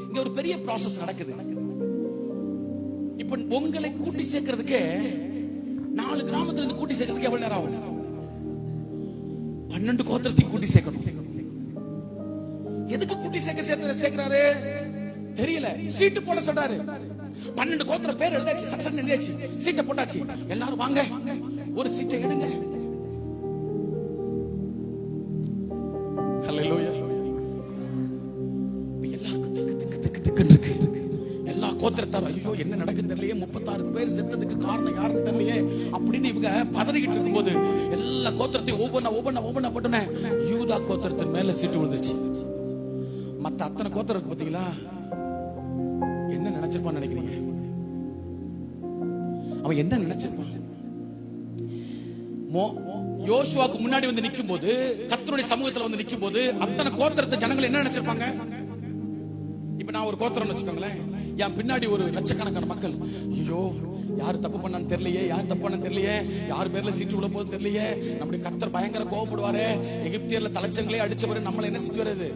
இங்க ஒரு பெரிய ப்ராசஸ் நடக்குது. இப்ப உங்களை கூட்டி சேர்க்கிறதுக்கு 4 கிராமத்துல இருந்து கூட்டி சேர்க்கிறதுக்கு எவ்வளவு நேரம் ஆகும்? 12 கோத்திரத்தையும் கூட்டி சேர்க்கணும். எதுக்கு கூட்டி சேர்க்கிறாரு தெரியல. சீட்டு போட சொல்றாரு. 12 கோத்திர பேர் எழுதாச்சு, சக்சன் எழுதியாச்சு, சீட்டை போட்டாச்சு. எல்லாரும் வாங்க, ஒரு சீட்டை எடுங்க. ஹல்லேலூயா. எல்லாருக்கும் திக்கு திக்கு திக்கு திக்குன்னு இருக்கு. எல்லா கோத்திரத்தார் ஐயோ என்ன நடக்குது தெரியலையே, 36 பேர் செத்ததுக்கு காரணம் யாருன்னு தெரியலையே அப்படின்னு இவங்க பதறிக்கிட்டு இருக்கும்போது எல்லா கோத்திரத்தையும் ஒவ்வொன்னா போட்டுன யூதா கோத்திரத்தின் மேல சீட்டு விழுந்துச்சு. மத்த அத்தனை கோத்திரம் இருக்கு பாத்தீங்களா, என்ன நினைச்சிருப்பான்னு நினைக்கிறீங்க? அவன் என்ன நினைச்சிருப்பான்? யோசுவாக்கு முன்னாடி வந்து நிக்கும் போது, கர்த்தருடைய சமூகத்துல வந்து நிக்கும் போது அத்தனை கோத்திரத்தை ஜனங்கள் என்ன நினைச்சிருப்பாங்க? இப்ப நான் ஒரு கோத்திரம் வச்சுக்கோங்களேன், என் பின்னாடி ஒரு லட்சக்கணக்கான மக்கள், ஐயோ யார் தப்பு பண்ணான்னு தெரியலையே, யார் தப்பு பண்ணான்னு தெரியலையே, யார் பேர்ல சீட்டு விட போது தெரியலையே, நம்முடைய கர்த்தர் பயங்கர கோபப்படுவாரு, எகிப்தியர்ல தலைச்சங்களே அடிச்சவரு நம்மள என்ன செஞ்சு வருது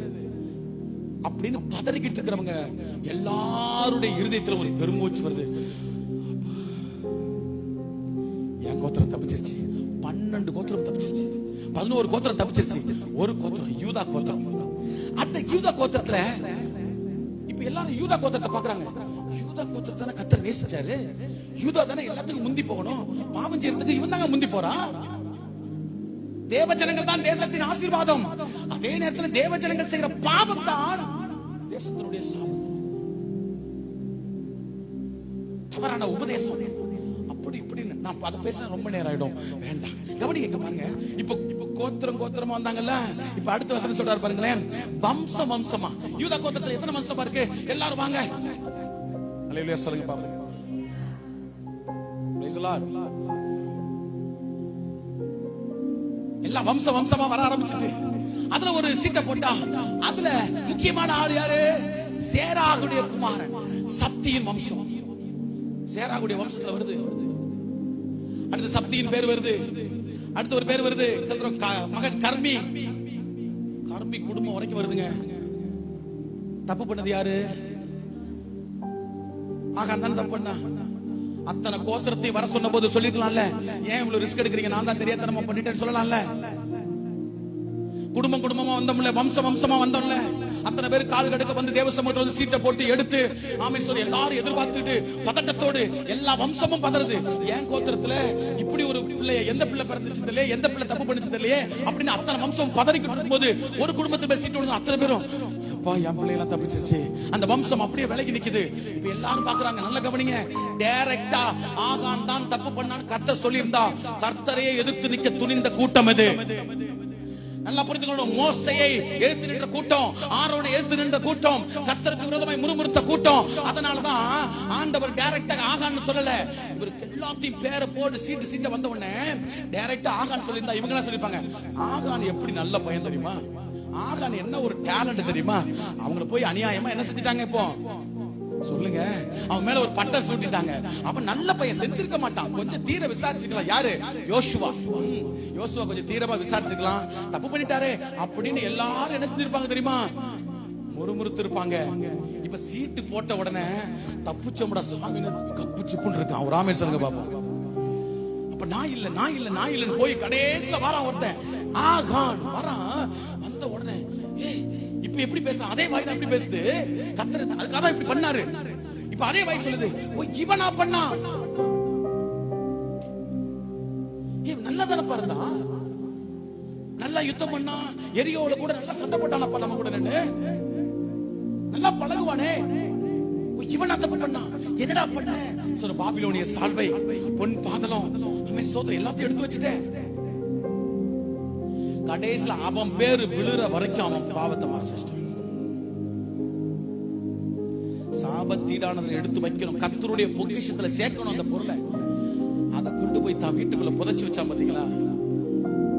அப்படின்னு பதறிக்கிட்டு இருக்கிறவங்க எல்லாருடைய இருதயத்துல ஒரு பெருமூச்சு வருது. என் கோத்திரம் தப்பிச்சிருச்சு. 12 கோத்திரம் தப்பிச்சிருச்சு. 11 கோத்திரம் தப்பிச்சிருச்சு. ஒரு கோத்திரம் யூதா கோத்திரம். அந்த யூதா கோத்திரத்துல இப்ப எல்லாரும் யூதா கோத்திரத்தை பாக்குறாங்க. யூதா கோத்திரத்தை கர்த்தர் நேசிச்சாரு. யூதா தானே எல்லாத்துக்கும் முந்தி போகணும். பாவம் செய்யறதுக்கு இவன் தாங்க முந்தி போறான். தேவ ஜனங்கள் தான் தேசத்தின் ஆசீர்வாதம். அதே நேரத்தில் தேவ ஜனங்கள் செய்கிற பாவம் தான் தேசத்தினுடைய சாபம். தவறான உபதேசம். அப்படி இப்படின்னு நான் அதை பேச ரொம்ப நேரம் ஆயிடும், வேண்டாம். கவனிங்க பாருங்க. இப்ப கோத்திரம் கோத்திரமா வந்தாங்கல்ல, இப்ப அடுத்த வசனம் சொல்றாரு பாருங்களேன். வம்சம் வம்சமா. யூதா கோத்திரத்துல எத்தனை வம்சமா இருக்கு? எல்லாரும் வாங்க. அல்லேலூயா சொல்லுங்க பாருங்க. Praise the Lord. எல்லாம் வம்சம் வம்சமா வர ஆரம்பிச்சிட்டு அதுல ஒரு சீட்டை போட்டா அதுல முக்கியமான ஆள் யாரு? சேராகுடைய குமாரன், சப்தியின் வம்சம். சேராகுடைய வம்சத்துல வருது. அடுத்து சப்தியின் பேர் வருது. அடுத்து ஒரு பேர் வருது, மகன் கர்மி. கர்மி குடும்பம் வரைக்கும் வருதுங்க. தப்பு பண்ணது யாரு? ஆகான் தான் தப்பு பண்ணா. அத்தனை கோத்திரத்தை வர சொன்ன போது சொல்லிருக்கலாம்ல, ஏன் இவ்வளவு ரிஸ்க் எடுக்கிறீங்க, நான் தான் தெரியாதனமா பண்ணிட்டேன்னு சொல்லலாம்ல. குடும்பம் குடும்பமா வந்தோம்ல, வம்சம் வம்சமா வந்தோம்ல, அத்தனை பேர் கால் கடுக்க வந்து தேவ சமூகத்துல வந்து சீட்டை போட்டு எடுத்து ஆமேஸ்வரி எல்லாரும் எதிர்பார்த்துட்டு பதட்டத்தோடு எல்லா வம்சமும் பதறது. ஏன் கோத்திரத்துல இப்படி ஒரு பிள்ளைய, எந்த பிள்ளை பிறந்துச்சு இல்லையே, எந்த பிள்ளை தப்பு பண்ணிச்சது இல்லையே அப்படின்னு அத்தனை வம்சம் பதறிக்கிட்டு இருக்கும்போது ஒரு குடும்பத்து பேர் சீட்டு விடுங்க, அத்தனை பேரும் அப்பா என் பிள்ளையெல்லாம் தப்பிச்சிருச்சு, அந்த வம்சம் அப்படியே விலகி நிக்குது. இப்ப எல்லாரும் பாக்குறாங்க, நல்ல கவனிங்க, டைரக்டா ஆகான் தான் தப்பு பண்ணான்னு கர்த்தர் சொல்லியிருந்தா கர்த்தரையே எதிர்த்து நிக்க துணிந்த கூட்டம் இது. நல்லா புரிஞ்சுக்கணும். மோசையை எதிர்த்து நின்ற கூட்டம், ஆரோனை எதிர்த்து நின்ற கூட்டம், கர்த்தருக்கு விரோதமாய் முறுமுறுத்த கூட்டம். அதனாலதான் ஆண்டவர் டைரக்டா ஆகான்னு சொல்லல. இவருக்கு எல்லாத்தையும் பேரை போட்டு சீட்டை வந்த உடனே டைரக்டா ஆகான்னு சொல்லியிருந்தா இவங்க என்ன சொல்லிருப்பாங்க, ஆகான் எப்படி நல்ல பையன் தெரியுமா, ஆகான் என்ன ஒரு டேலண்ட் தெரியுமா, அவங்கள போய் அநியாயமா என்ன செஞ்சுட்டாங்க, இப்போ சொல்லுங்க, அவன் மேல ஒரு பட்டம் சூட்டிட்டாங்க, அவன் நல்ல பையன், செஞ்சிருக்க மாட்டான், கொஞ்சம் தீர விசாரிச்சுக்கலாம். யாரு? யோசுவா. யோசுவா கொஞ்சம் தீரமா விசாரிச்சுக்கலாம், தப்பு பண்ணிட்டாரே அப்படின்னு எல்லாரும் என்ன செஞ்சிருப்பாங்க தெரியுமா, முறுமுறுத்து இருப்பாங்க. இப்ப சீட்டு போட்ட உடனே தப்புச்சோம்டா சாமி கப்பு சிப்புன்னு இருக்கான். ஒரு ராமேர் சொல்லுங்க பாப்போம். அப்ப நான் இல்லன்னு போய் கடைசியில வாரான் ஒருத்தன், ஆகான் வரான். வந்த உடனே இப்ப எப்படி பேசுறான், அதே வாய் தான் இப்படி பேசுது. கர்த்தர் அதுக்காக இப்படி பண்ணாரு. இப்ப அதே வாய் சொல்லுது, ஓ இவனா பண்ணா, நல்லா தானே பாருந்தா, நல்லா யுத்தம் பண்ணா, எரியோல கூட நல்லா சண்டை போட்டானப்பா, நம்ம கூட நின்னு நல்லா பழகுவானே, இவனா தப்பு பண்ணா, என்னடா பண்ண சொல்ற, பாபிலோனிய சால்வை, பொன் பாதலம், அவன் சோதனை எல்லாத்தையும் எடுத்து வச்சுட்டேன். கடைசில அவன் பேரு விழுற வரைக்கும் அவன் பாவத்தை மறைச்சிட்டான். சாபத்தீடானதை எடுத்து வைக்கணும், கர்த்தருடைய பொக்கிஷத்துல சேர்க்கணும் அந்த பொருளை. அதை கொண்டு போய் தான் வீட்டுக்குள்ள புதைச்சு வச்சா பாத்தீங்களா,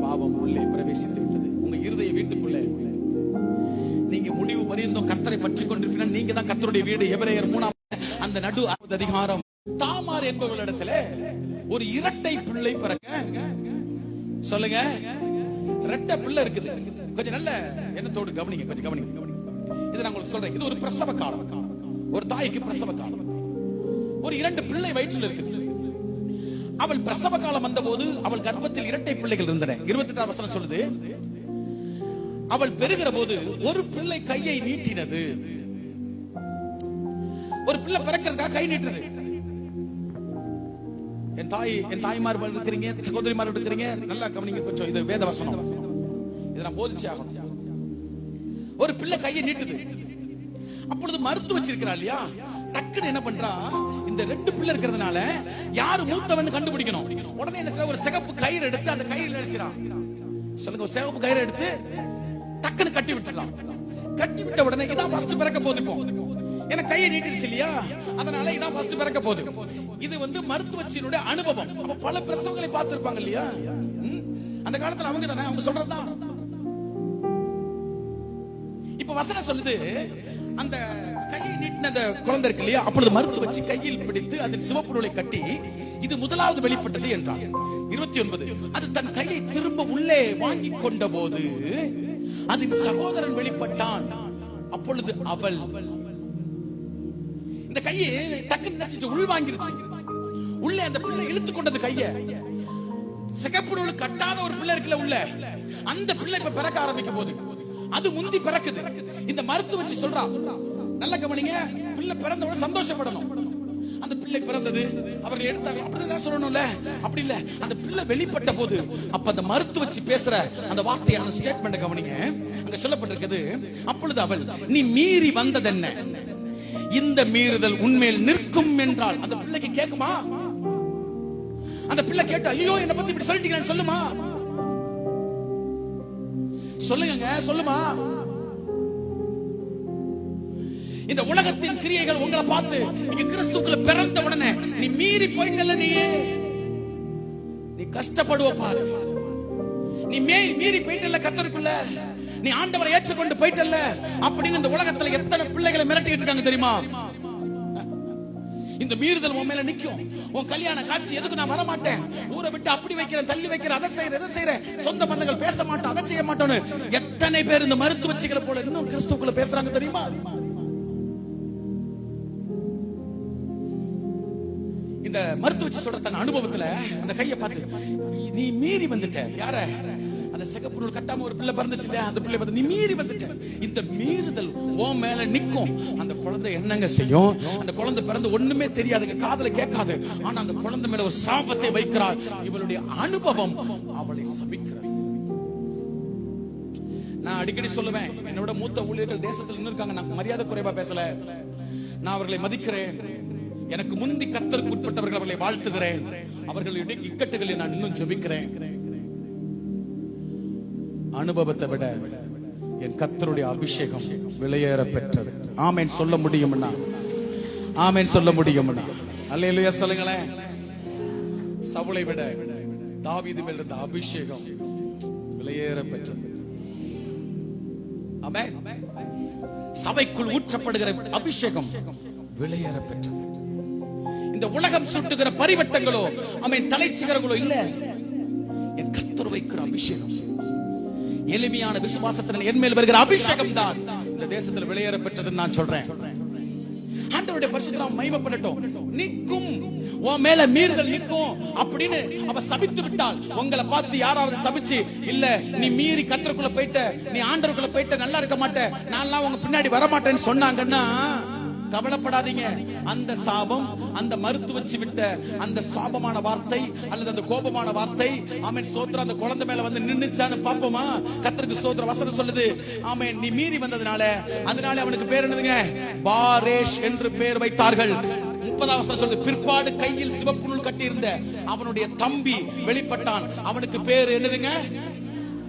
பாவம் உள்ளே பிரவேசித்து விட்டது உங்க இருதய வீட்டுக்குள்ள. நீங்க முடிவு பரியந்தம் கர்த்தரை பற்றி கொண்டிருக்கீங்க, நீங்க தான் கர்த்தருடைய வீடு. எபிரேயர் 3 அந்த நடு அதிகாரம். தாமார் என்பவர்களிடத்துல ஒரு இரட்டை பிள்ளை பிறக்க, சொல்லுங்க, இரட்டை பிள்ளை இருக்குது. கொஞ்சம் நல்ல எண்ணத்தோடு கவனிங்க, கொஞ்சம் கவனிங்க. இதை நான் உங்களுக்கு சொல்றேன், இது ஒரு பிரசவ காலம், ஒரு தாய்க்கு பிரசவ காலம். ஒரு 2 பிள்ளை வயிற்றில் இருக்குது. அவள் பிரசவ காலம் வந்த போது அவள் கர்ப்பத்தில் இரட்டை பிள்ளைகள் இருந்தன. 28 வசனம் சொல்லுது, அவள் பெறுகிற போது ஒரு பிள்ளை கையை நீட்டினது. ஒரு பிள்ளை பிறக்கிறதுக்காக கை நீட்டுறது. என் தாய்மார்கள் இருக்கிறீங்க, சகோதரிமார்கள் இருக்கிறீங்க, நல்லா கவனிங்க கொஞ்சம். இது வேத வசனம், இதை நான் போதிச்சே ஆகணும். ஒரு பிள்ளை கையை நீட்டுது. அப்பொழுது மறுத்து வச்சிருக்கிறா இல்லையா, டக்குன்னு என்ன பண்றா, இந்த 2 பிள்ளை இருக்கிறதுனால யாரு மூத்தவன் கண்டுபிடிக்கணும். உடனே என்ன செய்ய, ஒரு சிகப்பு கயிறு எடுத்து அந்த கயிறு அடிச்சிடான். சொல்லுங்க, ஒரு சிகப்பு கயிறு எடுத்து டக்குன்னு கட்டி விட்டுடலாம். கட்டி விட்ட உடனே இதான் ஃபர்ஸ்ட் பிறக்க போகுது. எனக்கு கையை நீட்டிருச்சு இல்லையா, அதனால இதான் ஃபர்ஸ்ட் பிறக்க போகுது. இது மருத்துவச்சியினுடைய அனுபவம். அப்ப பல பிரசவங்களை பார்த்திருப்பாங்க இல்லையா, அந்த காலத்துல அவங்க தானே, அவங்க சொல்றதுதான். இப்ப வசனம் சொல்லுது, அந்த கையை நீட்டின அந்த குழந்தை இருக்கு இல்லையா, அப்பொழுது மருத்துவ வச்சு கையில் பிடித்து அதில் சிவப்பு நூலை கட்டி இது முதலாவது வெளிப்பட்டது என்றார். 29 அது தன் கையை திரும்ப உள்ளே வாங்கி கொண்ட போது அதன் சகோதரன் வெளிப்பட்டான். அப்பொழுது அவள் இந்த கையை டக்குன்னு உள் வாங்கிருச்சு. உள்ளே அந்த பிள்ளை இழுத்து கொண்டது கையை. சிகப்பு நூல் கட்டாத ஒரு பிள்ளை இருக்குல்ல உள்ள, அந்த பிள்ளை இப்ப பிறக்க ஆரம்பிக்கும் போது அது முந்தி பிறக்குது. இந்த மருத்துவ வச்சு சொல்றா, நல்ல கவனிங்க, பிள்ளை பிறந்தவன சந்தோஷப்படணும். அந்த பிள்ளை பிறந்தது அவர்கள் எடுத்தாங்க அப்படிதான் சொல்லணும்ல, அப்படி இல்ல, அந்த பிள்ளை வெளிப்பட்ட போது அப்ப அந்த மருத்துவ வச்சு பேசுற அந்த வார்த்தையான ஸ்டேட்மெண்ட் கவனிங்க. அங்க சொல்லப்பட்டிருக்குது, அப்பொழுது அவள் நீ மீறி வந்ததென்ன, இந்த மீறுதல் உண்மையில் நிற்கும் என்றால் அந்த பிள்ளைக்கு கேட்குமா? அந்த பிள்ளை கேட்டா, ஐயோ என்ன பத்தி இப்படி சொல்லிட்டீங்கன்னு சொல்லுமா? சொல்லுங்க, சொல்லுமா? இந்த உலகத்தின் கிரியைகள் உங்களை பார்த்து நீங்க கிறிஸ்துக்குள்ள பிறந்த உடனே நீ மீறி போயிட்டல, நீ கஷ்டப்படுவ பாரு. நீ மீறி போயிட்டல கர்த்தருக்குள்ள, நீ ஆண்டவரை ஏற்றுக்கொண்டு போயிட்டல அப்படின்னு இந்த உலகத்துல எத்தனை பிள்ளைகளை மிரட்டிட்டு இருக்காங்க தெரியுமா? இந்த மீறுதல் உன் மேல நிக்கும். உன் கல்யாண காட்சி எதுக்கு நான் வர மாட்டேன், ஊரை விட்டு அப்படி வைக்கிறேன், தள்ளி வைக்கிறேன், அதை செய்யறேன், சொந்த பந்தங்கள் பேச மாட்டோம், அதை செய்ய மாட்டோம்னு எத்தனை பேர் இந்த மருத்துவச்சிகளை போல இன்னும் கிறிஸ்துக்குள்ள பேசுறாங்க தெரியுமா? இந்த மருத்துவச்சி சொல்ற தன் அனுபவத்துல அந்த கையை பார்த்து, நீ மீறி வந்துட்ட. யார? அந்த சிகப்பு நூல் கட்டாம ஒரு பிள்ளை பிறந்துச்சு இல்லையா, அந்த பிள்ளை பார்த்து நீ மீறி வந்துட்ட. இந்த மீறுதல் உன் மேல நிக்கும். அந்த குழந்தை என்னங்க செய்யும்? அந்த குழந்தை பிறந்து ஒண்ணுமே தெரியாதுங்க, காதுல கேட்காது. ஆனா அந்த குழந்தை மேல ஒரு சாபத்தை வைக்கிறார். இவளுடைய அனுபவம் அவளை சபிக்கிறார். நான் அடிக்கடி சொல்லுவேன், என்னோட மூத்த ஊழியர்கள் தேசத்தில் இன்னும் இருக்காங்க. நான் மரியாதை குறைவா பேசல, நான் அவர்களை மதிக்கிறேன். எனக்கு முந்தி கர்த்தருக்கு உட்பட்டவர்கள் அவர்களை வாழ்த்துகிறேன். அவர்களுடைய இக்கட்டுகளை நான் இன்னும் ஜெபிக்கிறேன். அனுபவத்தை விட என் கர்த்தருடைய அபிஷேகம் விலையேற பெற்றது. ஆமென் சொல்ல முடியும்னா, ஆமென் சொல்ல முடியும்னா அல்லேலூயா சொல்லுங்களேன். சவுலை விட தாவீது மேல் இருந்த அபிஷேகம் விலையேற பெற்றது. ஆமென். சபைக்குள் ஊற்றப்படுகிற அபிஷேகம் விலையேற பெற்றது. இந்த உலகம் சுட்டுகிற பரிவட்டங்களோ ஆமென் தலை சிகரங்களோ இல்ல, என் கர்த்தர் வைக்கிற அபிஷேகம், எளிமையான விசுவாசத்தின் என் மேல் வருகிற அபிஷேகம் தான் இந்த தேசத்தில் விலையேற பெற்றதுன்னு நான் சொல்றேன். ஆண்டவருடைய பரிசுத்த நாமம் மகிமை பண்ணட்டும். நிக்கும், உன் மேல மீறுதல் நிக்கும் அப்படின்னு அவ சபித்து விட்டால், உங்களை பார்த்து யாராவது சபிச்சு, இல்ல நீ மீறி கர்த்தருக்குள்ள போயிட்ட, நீ ஆண்டவருக்குள்ள போயிட்ட, நல்லா இருக்க மாட்டே, நான்லாம் உங்க பின்னாடி வர மாட்டேன்னு சொன்னாங்கன்னா கவலைப்படாதீங்க. அந்த சாபம், அந்த மருத்துவச்சி விட்ட அந்த சாபமான வார்த்தை அல்லது அந்த கோபமான வார்த்தை ஆமென் ஸ்தோத்திரம் அந்த குழந்தை மேல வந்து நின்னுச்சான்னு பாப்போமா? கர்த்தருக்கு ஸ்தோத்திரம். வசனம் சொல்லுது, ஆமென் நீ மீறி வந்ததனால அதனால அவனுக்கு பேர் என்னதுங்க? பாரேஷ் என்று பேர் வைத்தார்கள். 30ஆம் வசனம் சொல்லுது, பிற்பாடு கையில் சிவப்பு நூல் கட்டியிருந்த அவனுடைய தம்பி வெளிப்பட்டான். அவனுக்கு பேர் என்னதுங்க?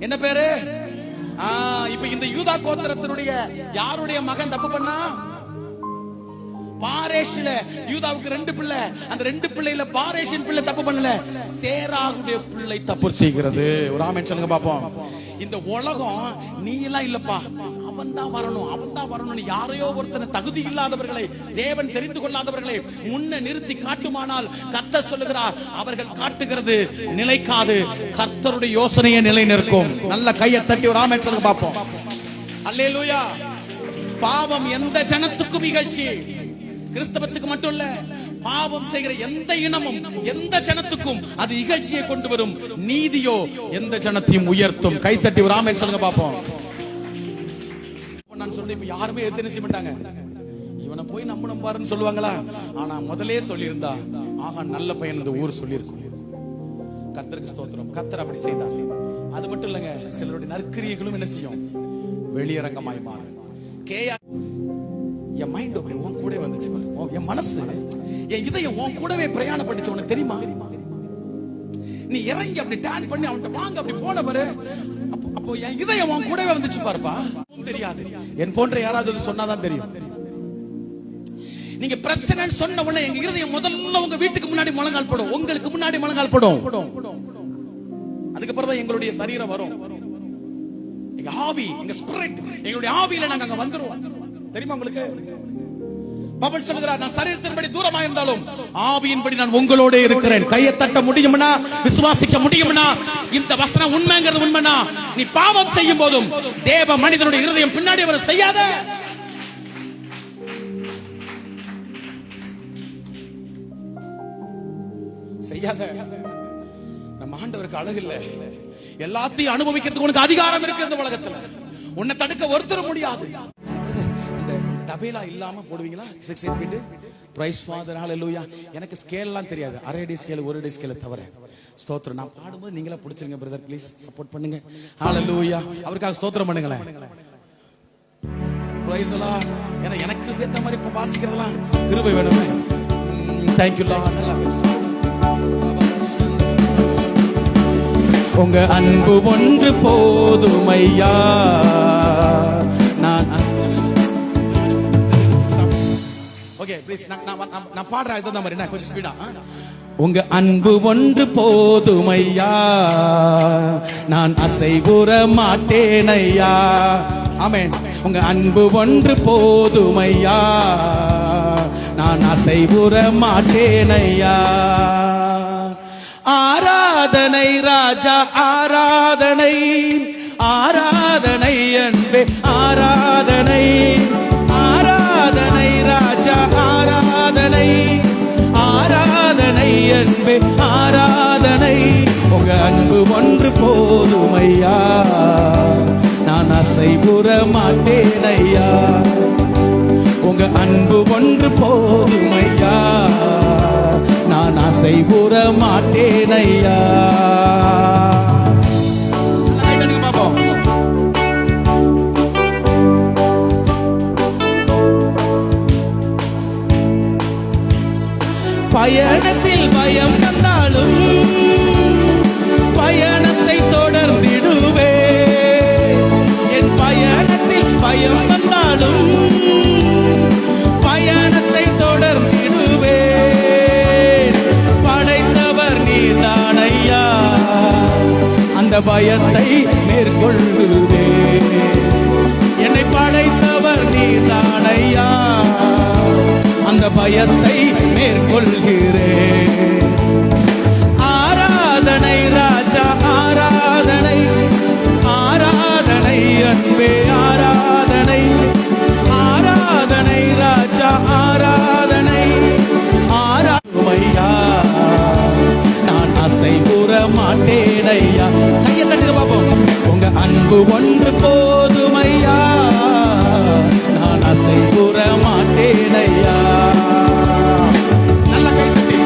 என்ன பேரு? இப்ப இந்த யூதா கோத்திரத்தினுடைய யாருடைய மகன் தப்பு பண்ணா? பாரேஷ்ல யூதாவுக்கு 2 பிள்ளை. அந்த 2 பிள்ளையில பாரேஷின் பிள்ளை தப்பு பண்ணல, சேராகுடைய பிள்ளை தப்பு செய்கிறது. ஒரு ஆமென் சொல்லுங்க பாப்போம். இந்த உலகம் நீ எல்லாம் இல்லப்பா, அவன் தான் வரணும், அவன் தான் வரணும், யாரையோ ஒருத்தனை தகுதி இல்லாதவர்களை, தேவன் தெரிந்து கொள்ளாதவர்களை முன்ன நிறுத்தி காட்டுமானால் கர்த்தர் சொல்லுகிறார், அவர்கள் காட்டுகிறது நிலைக்காது, கர்த்தருடைய யோசனையை நிலை நிற்கும். நல்ல கையை தட்டி ஒரு ஆமென் சொல்லுங்க பாப்போம். அல்லேலூயா. பாவம் எந்த ஜனத்துக்கும் இகழ்ச்சி, கிறிஸ்தவத்துக்கு மட்டும் இல்ல, பாவம் செய்கிற எந்த இனமும் எந்த ஜனத்துக்கும் அது இகழ்ச்சியை கொண்டு வரும். நீதியோ எந்த ஜனத்தையும் உயர்த்தும். கைத்தட்டி ஒரு ஆமென் சொல்லுங்க பாப்போம். நான் சொல்றேன், இப்ப யாருமே எதிர்த்து செய்ய மாட்டாங்க. இவனை போய் நம்பணும் பாருன்னு சொல்லுவாங்களா? ஆனா முதலே சொல்லியிருந்தா, ஆகா நல்ல பையன் இந்த ஊர் சொல்லியிருக்கும். கர்த்தருக்கு ஸ்தோத்திரம். கர்த்தர் அப்படி செய்தார். அது மட்டும் இல்லங்க, சிலருடைய நற்கிரியைகளும் என்ன செய்யும்? வெளியரங்கமாய் மாறும். என் மைண்ட் அப்படி உன் கூட வந்துச்சு பாரு, என் மனசு, என் இதயம் உன் கூடவே பிரயாணப்பட்டுச்சு. உனக்கு தெரியுமா? நீ இறங்கி அப்படி டேன் பண்ணி அவன்கிட்ட வாங்க அப்படி போன பாரு, அப்போ என் இதயம் உன் கூடவே வந்துச்சு பாருப்பா. தெரியாது, என் போன்ற யாராவது சொன்னாதான் தெரியும். நீங்க பிரச்சனைன்னு சொன்ன உடனே எங்க இருதயம் முதல்ல உங்க வீட்டுக்கு முன்னாடி முழங்கால் போடும், உங்களுக்கு முன்னாடி முழங்கால் போடும். அதுக்கப்புறம் தான் எங்களுடைய சரீரம் வரும். எங்க ஆவி, எங்க ஸ்பிரிட், எங்களுடைய ஆவியில நாங்க அங்க வந்துருவோம். தெரியுமா உங்களுக்கு? பவுல் சொல்கிறார், நான் சரீரத்தின்படி தூரமா இருந்தாலும் ஆவியின்படி நான் உங்களோட இருக்கிறேன். கையை தட்ட முடியும்னா, விசுவாசிக்க முடியும்னா, இந்த வசனம் உண்மைங்கிறது உண்மைனா, நீ பாவம் செய்யும் போதும் தேவ மனிதனுடைய இருதயம் பின்னாடி வர செய்யாத. செய்யாத. நம்ம ஆண்டவருக்கு அழகு இல்ல, எல்லாத்தையும் அனுபவிக்கிறதுக்கு உனக்கு அதிகாரம் இருக்கு இந்த உலகத்துல. உன்னை தடுக்க ஒருத்தர் முடியாது. தபேலா இல்லாம போடுவீங்களா? 6 பீட் பிரைஸ் ஃபாதர் ஹalleluya. எனக்கு ஸ்கேல்லாம் தெரியாது, அரை அடி ஸ்கேல், ஒரு அடி ஸ்கேல் தவிர. ஸ்தோத்திரம். நான் பாடும்போது நீங்களா பிடிச்சிருங்க பிரதர், ப்ளீஸ் சப்போர்ட் பண்ணுங்க. ஹalleluya. அவருக்காக ஸ்தோத்திரம் பண்ணுங்களேன். பிரைஸ் எல்லாம் எனக்கு ஏத்த மாதிரி இப்ப வாசிக்கிறதெல்லாம் கிருபை வேணுமே. Thank you Lord. நல்லா பேசுங்க. உங்க அன்பு ஒன்று போதுமையா, நான் ஓகே ப்ளீஸ் நான் பாடுறேன். இதான் மாதிரி என்ன கொஞ்சம் ஸ்பீடா. உங்க அன்பு ஒன்று போதுமையா, நான் அசைவுற மாட்டேனையா. ஆமென். உங்க அன்பு ஒன்று போதுமையா, நான் அசைவுற மாட்டேனையா. ஆராதனை ராஜா, ஆராதனை, ஆராதனை ஆராதனை அன்பே ஆராதனை, ஆராதனை ராஜா ஆராதனை, ஆராதனை அன்பே ஆராதனை. உங்க அன்பு ஒன்று போதுமையா, நான் அசைவுற மாட்டேன் ஐயா. உங்க அன்பு ஒன்று போதுமையா, நான் அசைவுற மாட்டேன் ஐயா. பாப்போம். பயணத்தில் பயம் வந்தாலும் பயணத்தை தொடர்ந்திடுவே. என் பயணத்தில் பயம் வந்தாலும் பயணத்தை தொடர்ந்திடுவே. படைத்தவர் நீர்தானையா, அந்த பயத்தை மேற்கொள்ளுவே. என்னை படைத்தவர் நீர்தானையா, அந்த பயத்தை மேற்கொள்கிறேன். ஆராதனை ராஜா ஆராதனை, ஆராதனை அன்பே ஆராதனை, ஆராதனை ராஜா ஆராதனை, ஆராதனையா நான் அசைவுற மாட்டேன் ஐயா. கையை தட்டுங்க பாப்போம். உங்க அன்பு ஒன்று போதுமையா, நான் அசைவுற மாட்டேன் ஐயா. நல்ல கை தட்டி.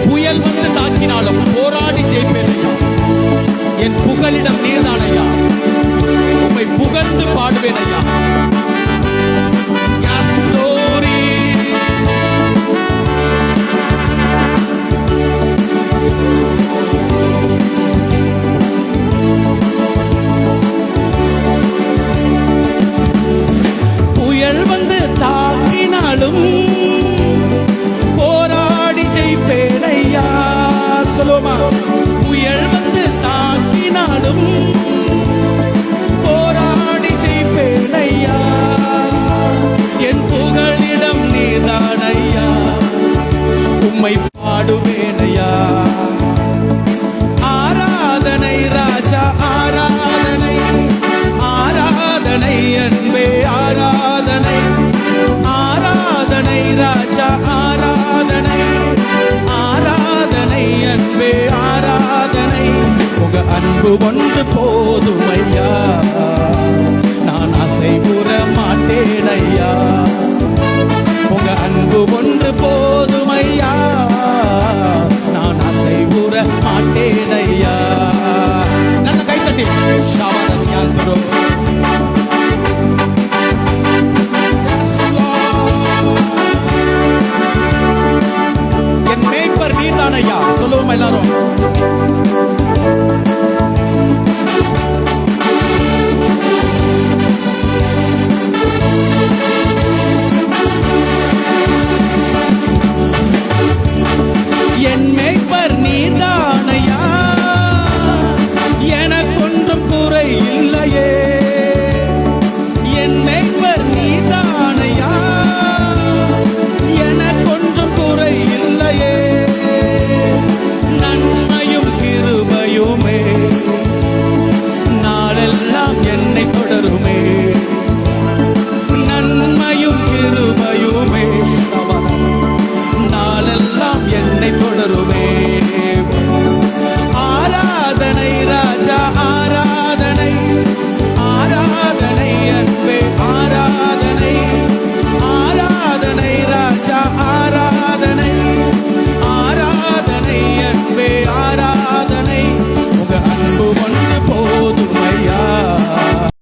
புயல் வந்து தாக்கினாலும் போராடி ஜெயிப்பேன் ஐயா. என் புகலிடம் நீர்தான் ஐயா, உம்மை புகழ்ந்து பாடுவேன் ஐயா. Yes, glory. புயல் வந்து தாக்கினாலும் போராடி ஜெயிப்பேன் ஐயா. சொல்லுமா, புயல் வந்து தாக்கினாலும் போராடி ஜெயிப்பேன் ஐயா. என் புகழிடம் நீதான் ஐயா, உம்மை பாடுவேன் ஐயா. ஆராதனை ராஜா ஆராதனை, ஆராதனை அன்பே ஆராதனை, ஆராதனை ராஜா ஆராதனை, ஆராதனை அன்பே ஆராதனை. உங்க அன்பு ஒன்று போதுமையா, நான் அசைவுற மாட்டேன் ஐயா. உங்க அன்பு ஒன்று